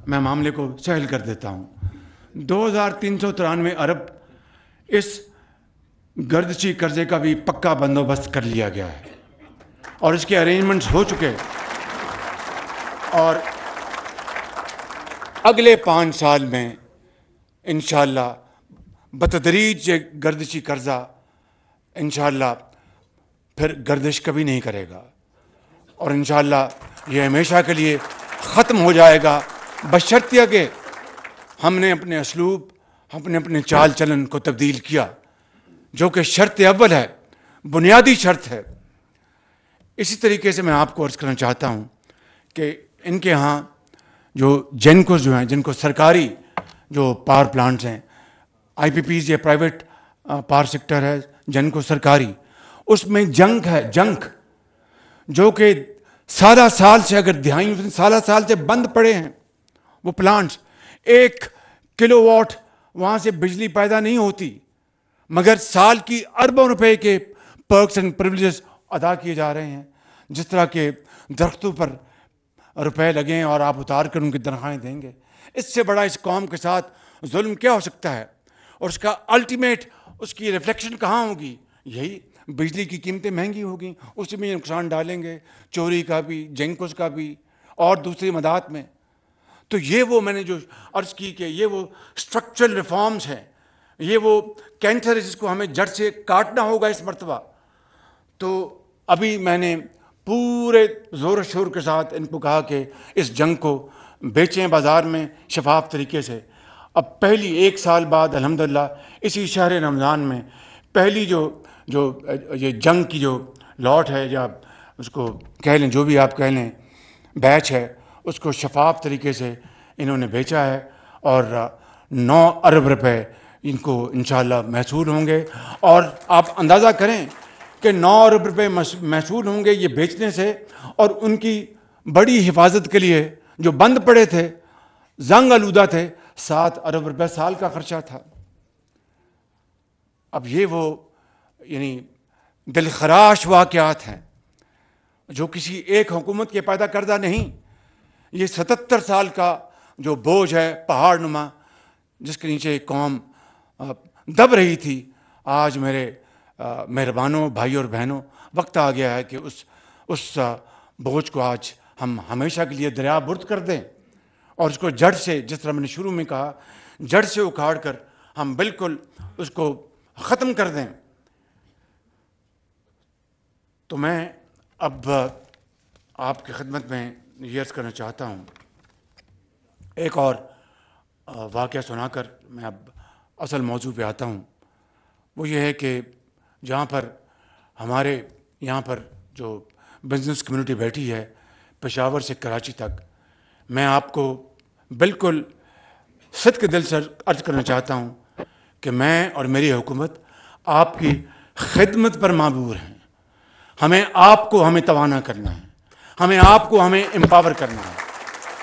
میں معاملے کو سہل کر دیتا ہوں، 2393 ارب اس گردشی قرضے کا بھی پکا بندوبست کر لیا گیا ہے اور اس کے ارینجمنٹس ہو چکے، اور اگلے 5 سال میں انشاءاللہ بتدریج یہ گردشی قرضہ انشاءاللہ پھر گردش کبھی نہیں کرے گا، اور انشاءاللہ یہ ہمیشہ کے لیے ختم ہو جائے گا، بشرطیہ کہ ہم نے اپنے اسلوب، اپنے چال چلن کو تبدیل کیا، جو کہ شرط اول ہے، بنیادی شرط ہے۔ اسی طریقے سے میں آپ کو عرض کرنا چاہتا ہوں کہ ان کے ہاں جو جینکوز جو ہیں، جن کو سرکاری جو پاور پلانٹس ہیں، آئی پی پیز یہ پرائیویٹ پاور سیکٹر ہے، جینکو سرکاری، اس میں جنگ ہے، جنگ جو کہ سالہ سال سے، اگر دہائیوں سالہ سال سے بند پڑے ہیں وہ پلانٹس، 1 کلو واٹ وہاں سے بجلی پیدا نہیں ہوتی، مگر سال کی اربوں روپے کے پرکس اینڈ پریولیجز ادا کیے جا رہے ہیں۔ جس طرح کے درختوں پر روپے لگیں اور آپ اتار کر ان کی تنخواہیں دیں گے، اس سے بڑا اس قوم کے ساتھ ظلم کیا ہو سکتا ہے؟ اور اس کا الٹیمیٹ، اس کی ریفلیکشن کہاں ہوگی؟ یہی بجلی کی قیمتیں مہنگی ہوگی، اس میں نقصان ڈالیں گے، چوری کا بھی، جینکوز کا بھی، اور دوسری مدات میں۔ تو یہ وہ میں نے جو عرض کی کہ یہ وہ اسٹرکچرل ریفارمز ہیں، یہ وہ کینسر ہے جس کو ہمیں جڑ سے کاٹنا ہوگا اس مرتبہ۔ تو ابھی میں نے پورے زور و شور کے ساتھ ان کو کہا کہ اس جنگ کو بیچیں بازار میں شفاف طریقے سے۔ اب پہلی 1 سال بعد الحمدللہ اسی شہر رمضان میں پہلی جو یہ جنگ کی جو لاٹ ہے، یا اس کو کہہ لیں جو بھی آپ کہہ لیں، بیچ ہے، اس کو شفاف طریقے سے انہوں نے بیچا ہے، اور 9 ارب روپے ان کو انشاءاللہ محصول ہوں گے۔ اور آپ اندازہ کریں کہ 9 ارب روپے محصول ہوں گے یہ بیچنے سے، اور ان کی بڑی حفاظت کے لیے جو بند پڑے تھے، زنگ آلودہ تھے، 7 ارب روپے سال کا خرچہ تھا۔ اب یہ وہ یعنی دلخراش واقعات ہیں جو کسی ایک حکومت کے پیدا کردہ نہیں، یہ 77 سال کا جو بوجھ ہے پہاڑ نما، جس کے نیچے ایک قوم دب رہی تھی۔ آج میرے مہربانوں بھائیوں اور بہنوں، وقت آ گیا ہے کہ اس بوجھ کو آج ہم ہمیشہ کے لیے دریا برد کر دیں، اور اس کو جڑ سے، جس طرح میں نے شروع میں کہا، جڑ سے اکھاڑ کر ہم بالکل اس کو ختم کر دیں۔ تو میں اب آپ کی خدمت میں یہ عرض کرنا چاہتا ہوں، ایک اور واقعہ سنا کر میں اب اصل موضوع پہ آتا ہوں۔ وہ یہ ہے کہ جہاں پر ہمارے یہاں پر جو بزنس کمیونٹی بیٹھی ہے، پشاور سے کراچی تک، میں آپ کو بالکل صدق دل سے عرض کرنا چاہتا ہوں کہ میں اور میری حکومت آپ کی خدمت پر معمور ہیں۔ ہمیں توانا کرنا ہے، ہمیں امپاور کرنا ہے،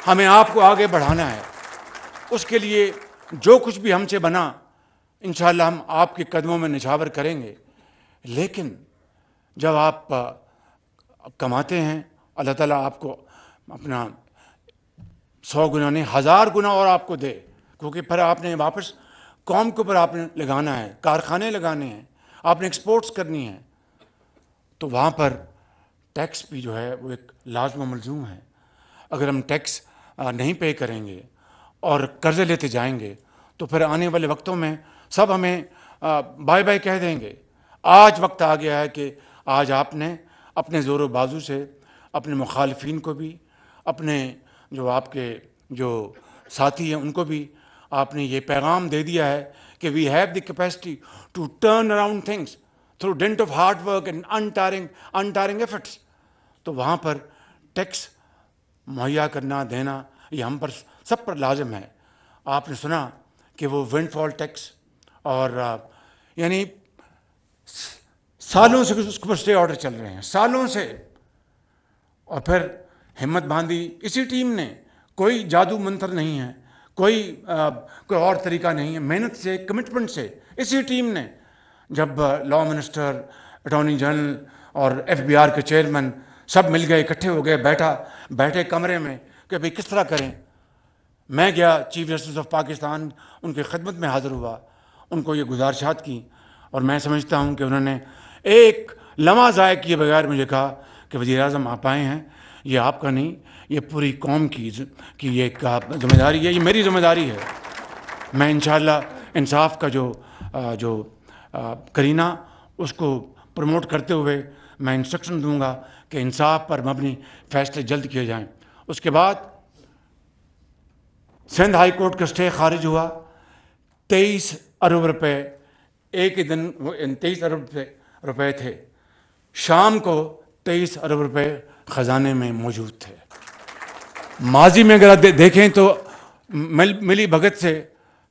ہمیں آپ کو آگے بڑھانا ہے۔ اس کے لیے جو کچھ بھی ہم سے بنا انشاءاللہ ہم آپ کے قدموں میں نچھاور کریں گے۔ لیکن جب آپ کماتے ہیں، اللہ تعالیٰ آپ کو اپنا 100 گنا نہیں 1000 گنا اور آپ کو دے، کیونکہ پھر آپ نے واپس قوم کے اوپر آپ نے لگانا ہے، کارخانے لگانے ہیں، آپ نے ایکسپورٹس کرنی ہیں۔ تو وہاں پر ٹیکس بھی جو ہے وہ ایک لازم و ملزوم ہے۔ اگر ہم ٹیکس نہیں پے کریں گے اور قرضے لیتے جائیں گے تو پھر آنے والے وقتوں میں سب ہمیں بائے بائے کہہ دیں گے۔ آج وقت آ گیا ہے کہ آج آپ نے اپنے زور و بازو سے اپنے مخالفین کو بھی، اپنے جو آپ کے جو ساتھی ہیں ان کو بھی آپ نے یہ پیغام دے دیا ہے کہ we have the capacity to turn around things through dint of hard work and untiring efforts. تو وہاں پر ٹیکس مہیا کرنا دینا یہ ہم پر سب پر لازم ہے۔ آپ نے سنا کہ وہ ونڈ فال ٹیکس، اور یعنی سالوں سے اس پر اسٹے آرڈر چل رہے ہیں، سالوں سے، اور پھر ہمت باندھی اسی ٹیم نے۔ کوئی جادو منتر نہیں ہے، کوئی اور طریقہ نہیں ہے، محنت سے، کمٹمنٹ سے اسی ٹیم نے، جب لا منسٹر، اٹارنی جنرل اور FBI کے چیئرمین سب مل گئے، اکٹھے ہو گئے، بیٹھے کمرے میں کہ بھئی کس طرح کریں۔ میں گیا چیف جسٹس آف پاکستان ان کی خدمت میں حاضر ہوا، ان کو یہ گزارشات کی، اور میں سمجھتا ہوں کہ انہوں نے ایک لمحہ ضائع کیے بغیر مجھے کہا کہ وزیر اعظم آپ آئے ہیں، یہ آپ کا نہیں، یہ پوری قوم کی یہ ذمہ داری ہے، یہ میری ذمہ داری ہے۔ میں انشاءاللہ انصاف کا جو کرینہ اس کو پروموٹ کرتے ہوئے میں انسٹرکشن دوں گا کہ انصاف پر مبنی فیصلے جلد کیے جائیں۔ اس کے بعد سندھ ہائی کورٹ کا اسٹے خارج ہوا، 23 ارب روپے ایک ہی دن 23 ارب روپے تھے، شام کو 23 ارب روپے خزانے میں موجود تھے۔ ماضی میں اگر آپ دیکھیں تو ملی بھگت سے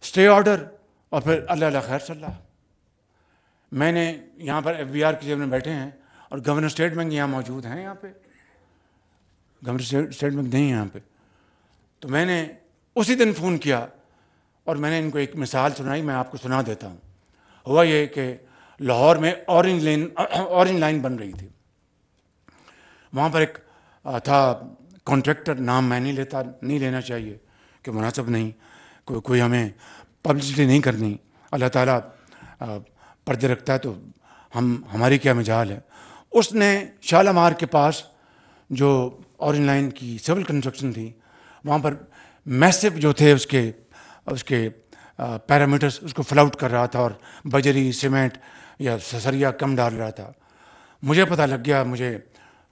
اسٹے آرڈر اور پھر اللہ اللہ خیر صلی اللہ۔ میں نے یہاں پر ایف بی آر کی جیب میں بیٹھے ہیں اور گورنر اسٹیٹ بینک یہاں موجود ہیں، یہاں پہ گورنر اسٹیٹ بینک نہیں ہے یہاں پہ، تو میں نے اسی دن فون کیا اور میں نے ان کو ایک مثال سنائی، میں آپ کو سنا دیتا ہوں۔ ہوا یہ کہ لاہور میں اورنج لائن بن رہی تھی، وہاں پر ایک تھا کانٹریکٹر، نام میں نہیں لینا چاہیے کہ مناسب نہیں، کوئی ہمیں پبلسٹی نہیں کرنی، اللہ تعالیٰ پردے رکھتا ہے تو ہماری کیا مجال ہے۔ اس نے شالامار کے پاس جو اورنج لائن کی سول کنسٹرکشن تھی، وہاں پر میسو جو تھے اس کے پیرامیٹرز، اس کو فل آؤٹ کر رہا تھا اور بجری سیمنٹ یا سسریا کم ڈال رہا تھا۔ مجھے پتہ لگ گیا، مجھے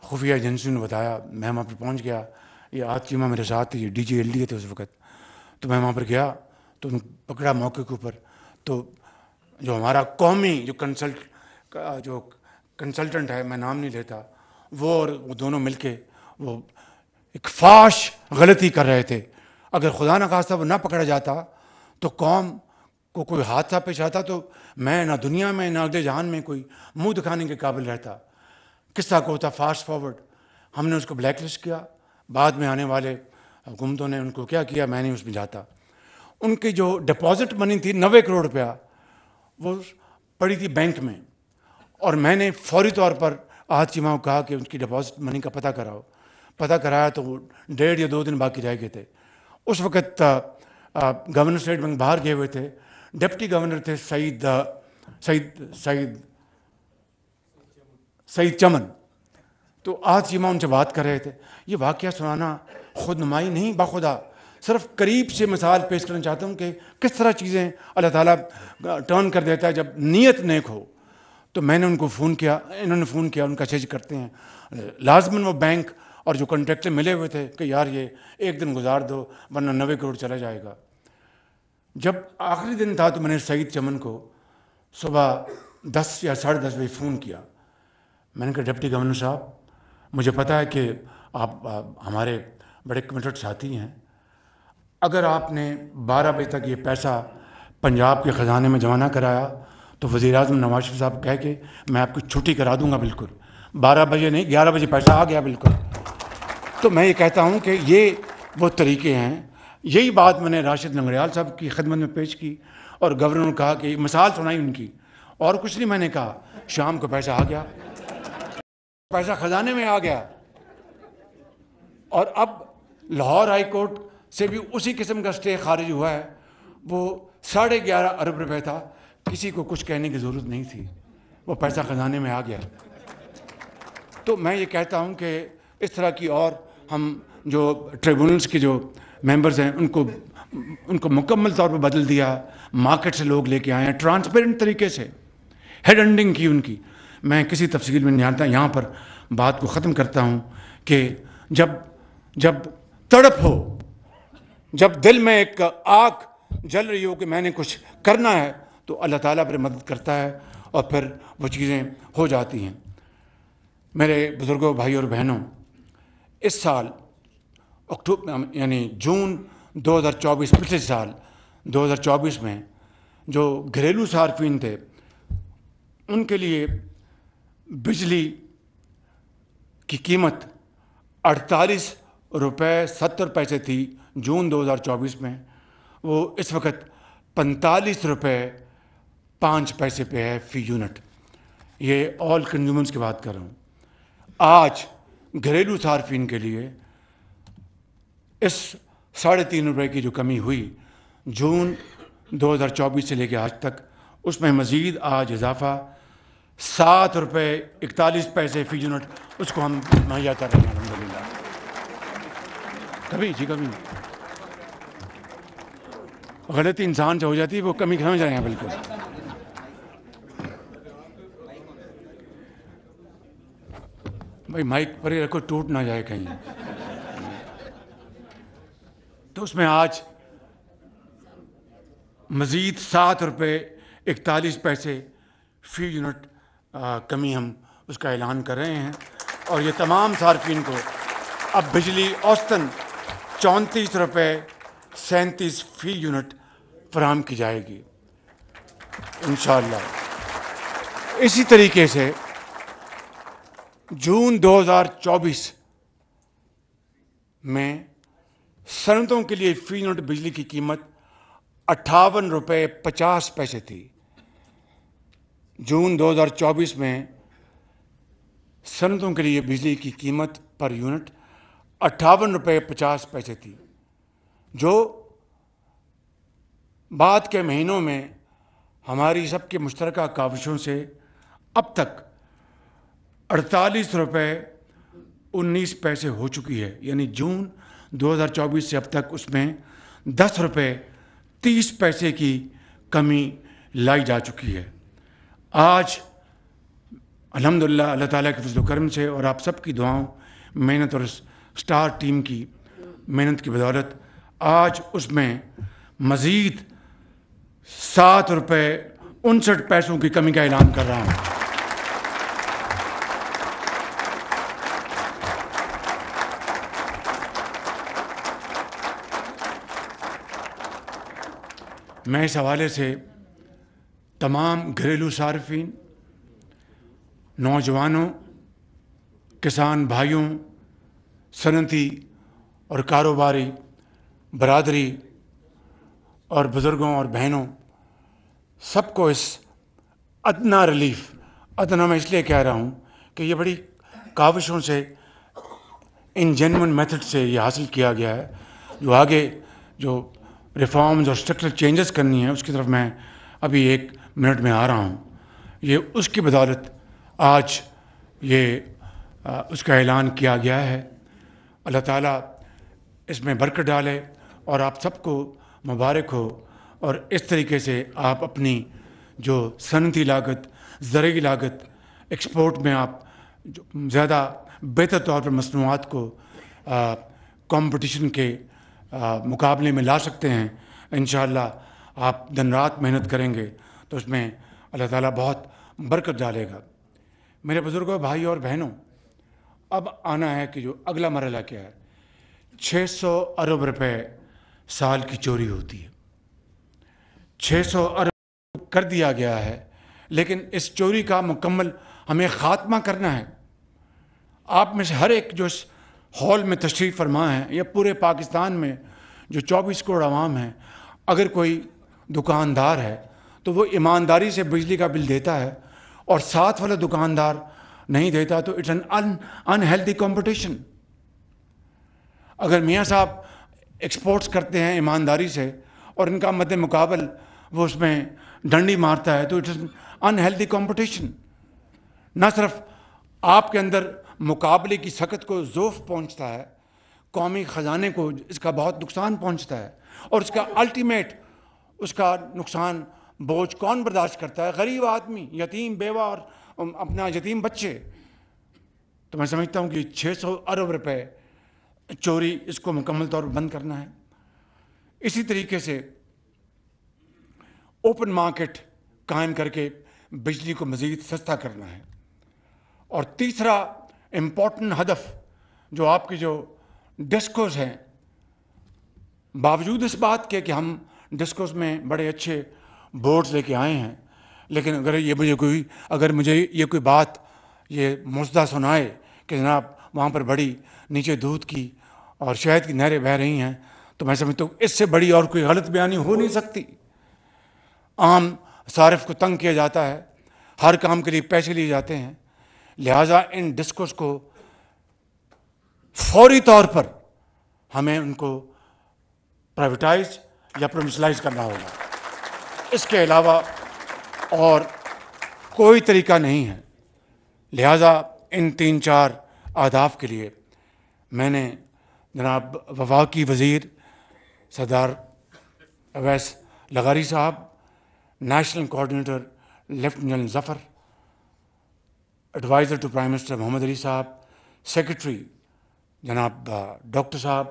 خفیہ ایجنسیوں نے بتایا، میں وہاں پر پہنچ گیا، یہ آج چیمہ میرے ساتھ تھے، یہ ڈی جی ایل ڈی تھے اس وقت، تو میں وہاں پر گیا تو ان پکڑا موقع کے اوپر، تو جو ہمارا قومی جو کنسلٹنٹ ہے، میں نام نہیں لیتا، وہ اور وہ دونوں مل کے وہ ایک فاش غلطی کر رہے تھے۔ اگر خدا نخواستہ وہ نہ پکڑا جاتا تو قوم کو کوئی حادثہ پیش آتا تو میں نہ دنیا میں نہ اگلے جہان میں کوئی منہ دکھانے کے قابل رہتا۔ قصہ کو ہوتا فاسٹ فارورڈ، ہم نے اس کو بلیک لسٹ کیا، بعد میں آنے والے حکومتوں نے ان کو کیا کیا، میں نہیں اس میں جاتا۔ ان کی جو ڈپازٹ منی تھی 90 کروڑ روپیہ، وہ پڑی تھی بینک میں، اور میں نے فوری طور پر آج چیمہ کو کہا کہ ان کی ڈپازٹ منی کا پتہ کراؤ۔ پتہ کرایا تو وہ 1.5 یا 2 دن باقی رہ گئے تھے۔ اس وقت گورنر اسٹیٹ بینک باہر گئے ہوئے تھے، ڈپٹی گورنر تھے سعید چمن، تو آج چیمہ ان سے بات کر رہے تھے۔ یہ واقعہ سنانا خود نمائی نہیں، بخدا صرف قریب سے مثال پیش کرنا چاہتا ہوں کہ کس طرح چیزیں اللہ تعالیٰ ٹرن کر دیتا ہے جب نیت نیک ہو۔ تو میں نے ان کو فون کیا، انہوں نے فون کیا، ان کا چیز کرتے ہیں، لازماً وہ بینک اور جو کنٹریکٹر ملے ہوئے تھے کہ یار یہ ایک دن گزار دو ورنہ 90 کروڑ چلا جائے گا۔ جب آخری دن تھا تو میں نے سعید چمن کو صبح 10 یا 10:30 بجے فون کیا۔ میں نے کہا ڈپٹی گورنر صاحب، مجھے پتہ ہے کہ آپ ہمارے بڑے کمیٹڈ ساتھی ہیں، اگر آپ نے 12 بجے تک یہ پیسہ پنجاب کے خزانے میں جمع نہ کرایا تو وزیر اعظم نواز شریف صاحب کہہ کے میں آپ کی چھٹی کرا دوں گا۔ بالکل 12 بجے نہیں، 11 بجے پیسہ آ گیا بالکل۔ تو میں یہ کہتا ہوں کہ یہ وہ طریقے ہیں۔ یہی بات میں نے راشد لنگڑیال صاحب کی خدمت میں پیش کی اور گورنر نے کہا کہ مثال سنائی ان کی، اور کچھ نہیں میں نے کہا۔ شام کو پیسہ آ گیا، پیسہ خزانے میں آ گیا، اور اب لاہور ہائی کورٹ سے بھی اسی قسم کا اسٹے خارج ہوا ہے، وہ 11.5 ارب روپے تھا، کسی کو کچھ کہنے کی ضرورت نہیں تھی، وہ پیسہ خزانے میں آ گیا۔ تو میں یہ کہتا ہوں کہ اس طرح کی، اور ہم جو ٹریبونلز کے جو ممبرز ہیں ان کو مکمل طور پر بدل دیا، مارکیٹ سے لوگ لے کے آئے ہیں، ٹرانسپیرنٹ طریقے سے ہیڈ ہنٹنگ کی ان کی۔ میں کسی تفصیل میں نہیں آتا، یہاں پر بات کو ختم کرتا ہوں کہ جب تڑپ ہو، جب دل میں ایک آگ جل رہی ہو کہ میں نے کچھ کرنا ہے، تو اللہ تعالیٰ پھر مدد کرتا ہے اور پھر وہ چیزیں ہو جاتی ہیں۔ میرے بزرگوں، بھائی اور بہنوں، اس سال یعنی جون 2024، پچھلے سال 2024 میں جو گھریلو صارفین تھے ان کے لیے بجلی کی قیمت 48 روپے 70 پیسے تھی جون 2024 میں، وہ اس وقت 45 روپے 5 پیسے پہ ہے فی یونٹ۔ یہ آل کنزیومرز کی بات کر رہا ہوں۔ آج گھریلو صارفین کے لیے اس ₹3.5 کی جو کمی ہوئی جون 2024 سے لے کے آج تک، اس میں مزید آج اضافہ ₹7.41 فی یونٹ اس کو ہم مہیا کر رہے ہیں الحمدللہ. کبھی غلطی انسان سے ہو جاتی ہے، وہ کمی سمجھ رہے ہیں بالکل. بھائی مائک پر ہی رکھو، ٹوٹ نہ جائے کہیں. تو اس میں آج مزید ₹7.41 فی یونٹ کمی ہم اس کا اعلان کر رہے ہیں، اور یہ تمام صارفین کو اب بجلی اوسطاً ₹34.37 فی یونٹ فراہم کی جائے گی انشاءاللہ. اسی طریقے سے جون 2024 میں صنعتوں کے لیے فی یونٹ بجلی کی قیمت ₹58.50 تھی. جون 2024 میں صنعتوں کے لیے بجلی کی قیمت پر یونٹ ₹58.50 تھی، جو بعد کے مہینوں میں ہماری سب کے مشترکہ کاوشوں سے اب تک ₹48.19 ہو چکی ہے. یعنی جون 2024 سے اب تک اس میں ₹10.30 کی کمی لائی جا چکی ہے. آج الحمدللہ اللہ تعالیٰ کے فضل و کرم سے اور آپ سب کی دعاؤں، محنت اور اسٹار ٹیم کی محنت کی بدولت آج اس میں مزید ₹7.59 کی کمی کا اعلان کر رہا ہوں. میں اس حوالے سے تمام گھریلو صارفین، نوجوانوں، کسان بھائیوں، صنعتی اور کاروباری برادری اور بزرگوں اور بہنوں سب کو اس ادنا ریلیف، ادنا میں اس لیے کہہ رہا ہوں کہ یہ بڑی کاوشوں سے، ان جینون میتھڈ سے یہ حاصل کیا گیا ہے. جو آگے جو ریفارمز اور اسٹرکچرل چینجز کرنی ہے اس کی طرف میں ابھی 1 منٹ میں آ رہا ہوں. یہ اس کی بدولت آج یہ اس کا اعلان کیا گیا ہے. اللہ تعالیٰ اس میں برکت ڈالے اور آپ سب کو مبارک ہو، اور اس طریقے سے آپ اپنی جو صنعتی لاگت، زرعی لاگت، ایکسپورٹ میں آپ جو زیادہ بہتر طور پر مصنوعات کو کمپٹیشن کے مقابلے میں لا سکتے ہیں. انشاءاللہ آپ دن رات محنت کریں گے تو اس میں اللہ تعالیٰ بہت برکت ڈالے گا. میرے بزرگوں، بھائی اور بہنوں، اب آنا ہے کہ جو اگلا مرحلہ کیا ہے. 600 ارب روپے سال کی چوری ہوتی ہے. 600 ارب کر دیا گیا ہے، لیکن اس چوری کا مکمل ہمیں خاتمہ کرنا ہے. آپ میں سے ہر ایک جو اس ہال میں تشریف فرما ہے یا پورے پاکستان میں جو 24 کروڑ عوام ہیں، اگر کوئی دکاندار ہے تو وہ ایمانداری سے بجلی کا بل دیتا ہے، اور ساتھ والا دکاندار نہیں دیتا تو اٹس این انہیلدی کمپٹیشن. اگر میاں صاحب ایکسپورٹس کرتے ہیں ایمانداری سے اور ان کا مد مقابل وہ اس میں ڈنڈی مارتا ہے تو اٹس انہیلدی کمپٹیشن. نہ صرف آپ کے اندر مقابلے کی سخت کو ذوف پہنچتا ہے، قومی خزانے کو اس کا بہت نقصان پہنچتا ہے، اور اس کا الٹیمیٹ اس کا نقصان بوجھ کون برداشت کرتا ہے؟ غریب آدمی، یتیم بیوہ اور اپنا یتیم بچے. تو میں سمجھتا ہوں کہ 600 ارب روپے چوری اس کو مکمل طور پر بند کرنا ہے. اسی طریقے سے اوپن مارکیٹ قائم کر کے بجلی کو مزید سستا کرنا ہے. اور تیسرا امپورٹنٹ ہدف جو آپ کے جو ڈسکوز ہیں، باوجود اس بات کے کہ ہم ڈسکوز میں بڑے اچھے بورڈز لے کے آئے ہیں، لیکن اگر مجھے یہ کوئی بات یہ مزدہ سنائے کہ جناب وہاں پر بڑی نیچے دودھ کی اور شہد کی نہریں بہہ رہی ہیں، تو میں سمجھتا ہوں اس سے بڑی اور کوئی غلط بیانی ہو نہیں سکتی. عام صارف کو تنگ کیا جاتا ہے، ہر کام کے لیے پیسے لیے جاتے ہیں، لہٰذا ان ڈسکوز کو فوری طور پر ہمیں ان کو پرائیویٹائز یا پرومشلائز کرنا ہوگا. اس کے علاوہ اور کوئی طریقہ نہیں ہے. لہٰذا ان 3-4 اہداف کے لیے میں نے جناب وفاقی وزیر سردار اویس لغاری sahib, national coordinator lieutenant general Zafar, adviser to prime minister Muhammad Ali sahib, secretary جناب ڈاکٹر صاحب،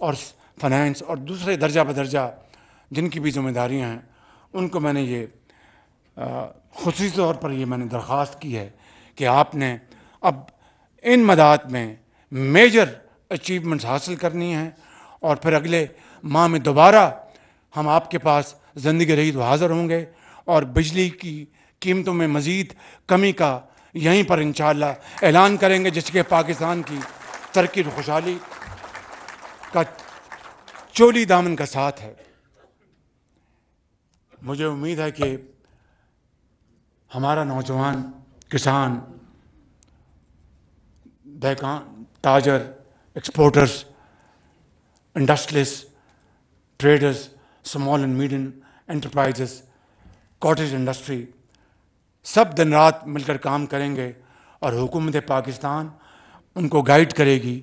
اور فائنانس اور دوسرے درجہ بدرجہ جن کی بھی ذمہ داریاں ہیں، ان کو میں نے یہ خصوصی طور پر یہ میں نے درخواست کی ہے کہ آپ نے اب ان مدات میں میجر اچیومنٹس حاصل کرنی ہیں، اور پھر اگلے ماہ میں دوبارہ ہم آپ کے پاس زندگی رہی تو حاضر ہوں گے، اور بجلی کی قیمتوں میں مزید کمی کا یہیں پر انشاءاللہ اعلان کریں گے، جس کے پاکستان کی ترقی و خوشحالی کا چولی دامن کا ساتھ ہے. مجھے امید ہے کہ ہمارا نوجوان کسان، دہقان، تاجر، exporters, industrialist, traders, small and medium enterprises, cottage industry, سب دن رات مل کر کام کریں گے، اور حکومت پاکستان ان کو گائیڈ کرے گی،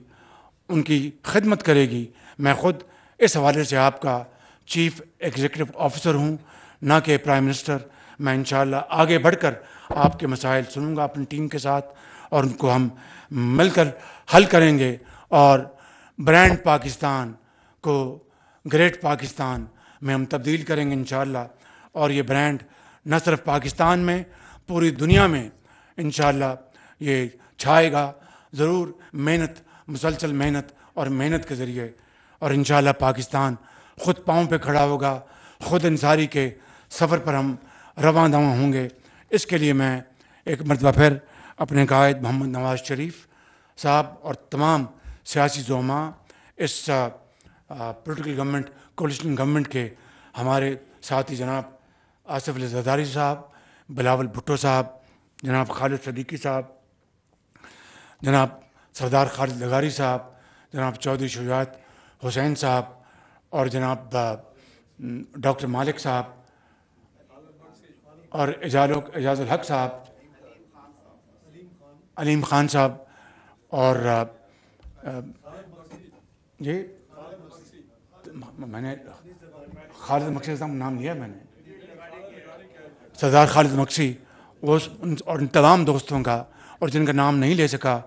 ان کی خدمت کرے گی. میں خود اس حوالے سے آپ کا چیف ایگزیکٹو آفیسر ہوں، نہ کہ پرائم منسٹر. میں انشاءاللہ آگے بڑھ کر آپ کے مسائل سنوں گا اپنی ٹیم کے ساتھ، اور ان کو ہم مل کر حل کریں گے، اور برانڈ پاکستان کو گریٹ پاکستان میں ہم تبدیل کریں گے انشاءاللہ. اور یہ برانڈ نہ صرف پاکستان میں، پوری دنیا میں انشاءاللہ یہ چھائے گا ضرور. محنت، مسلسل محنت اور محنت کے ذریعے، اور انشاءاللہ پاکستان خود پاؤں پہ کھڑا ہوگا، خود انصاری کے سفر پر ہم رواں دواں ہوں گے. اس کے لیے میں ایک مرتبہ پھر اپنے قائد محمد نواز شریف صاحب اور تمام سیاسی زعماء، اس پولیٹیکل گورنمنٹ، کولیشن گورنمنٹ کے ہمارے ساتھی جناب آصف علی زرداری صاحب، بلاول بھٹو صاحب، جناب خالد صدیقی صاحب، جناب سردار خالد لغاری صاحب، جناب چودھری شجاعت حسین صاحب، اور جناب ڈاکٹر مالک صاحب، اور اعجاز الحق صاحب، علیم خان صاحب، اور جی میں نے خالد مقصد صاحب نام لیا، میں نے سردار خالد مقصد اور ان تمام دوستوں کا، اور جن کا نام نہیں لے سکا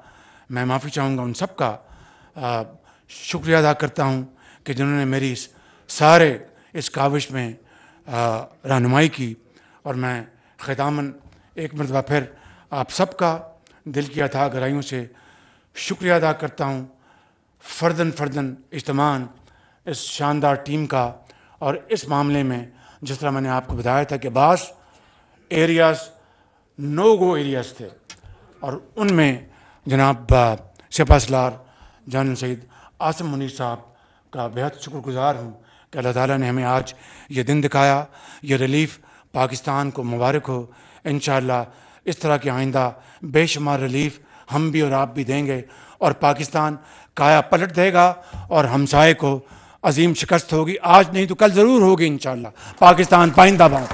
میں معافی چاہوں گا، ان سب کا شکریہ ادا کرتا ہوں کہ جنہوں نے میری سارے اس کاوش میں رہنمائی کی. اور میں ختاماً ایک مرتبہ پھر آپ سب کا دل کی اتھاہ گہرائیوں سے شکریہ ادا کرتا ہوں، فرداً اجتماعاً اس شاندار ٹیم کا. اور اس معاملے میں جس طرح میں نے آپ کو بتایا تھا کہ بعض ایریاز نو گو ایریاز تھے، اور ان میں جناب سپہ سالار جنرل سید عاصم منیر صاحب کا بہت شکر گزار ہوں کہ اللہ تعالیٰ نے ہمیں آج یہ دن دکھایا. یہ ریلیف پاکستان کو مبارک ہو. انشاءاللہ اس طرح کے آئندہ بے شمار ریلیف ہم بھی اور آپ بھی دیں گے، اور پاکستان کایا پلٹ دے گا، اور ہمسائے کو عظیم شکست ہوگی. آج نہیں تو کل ضرور ہوگی انشاءاللہ. پاکستان پائندہ باد.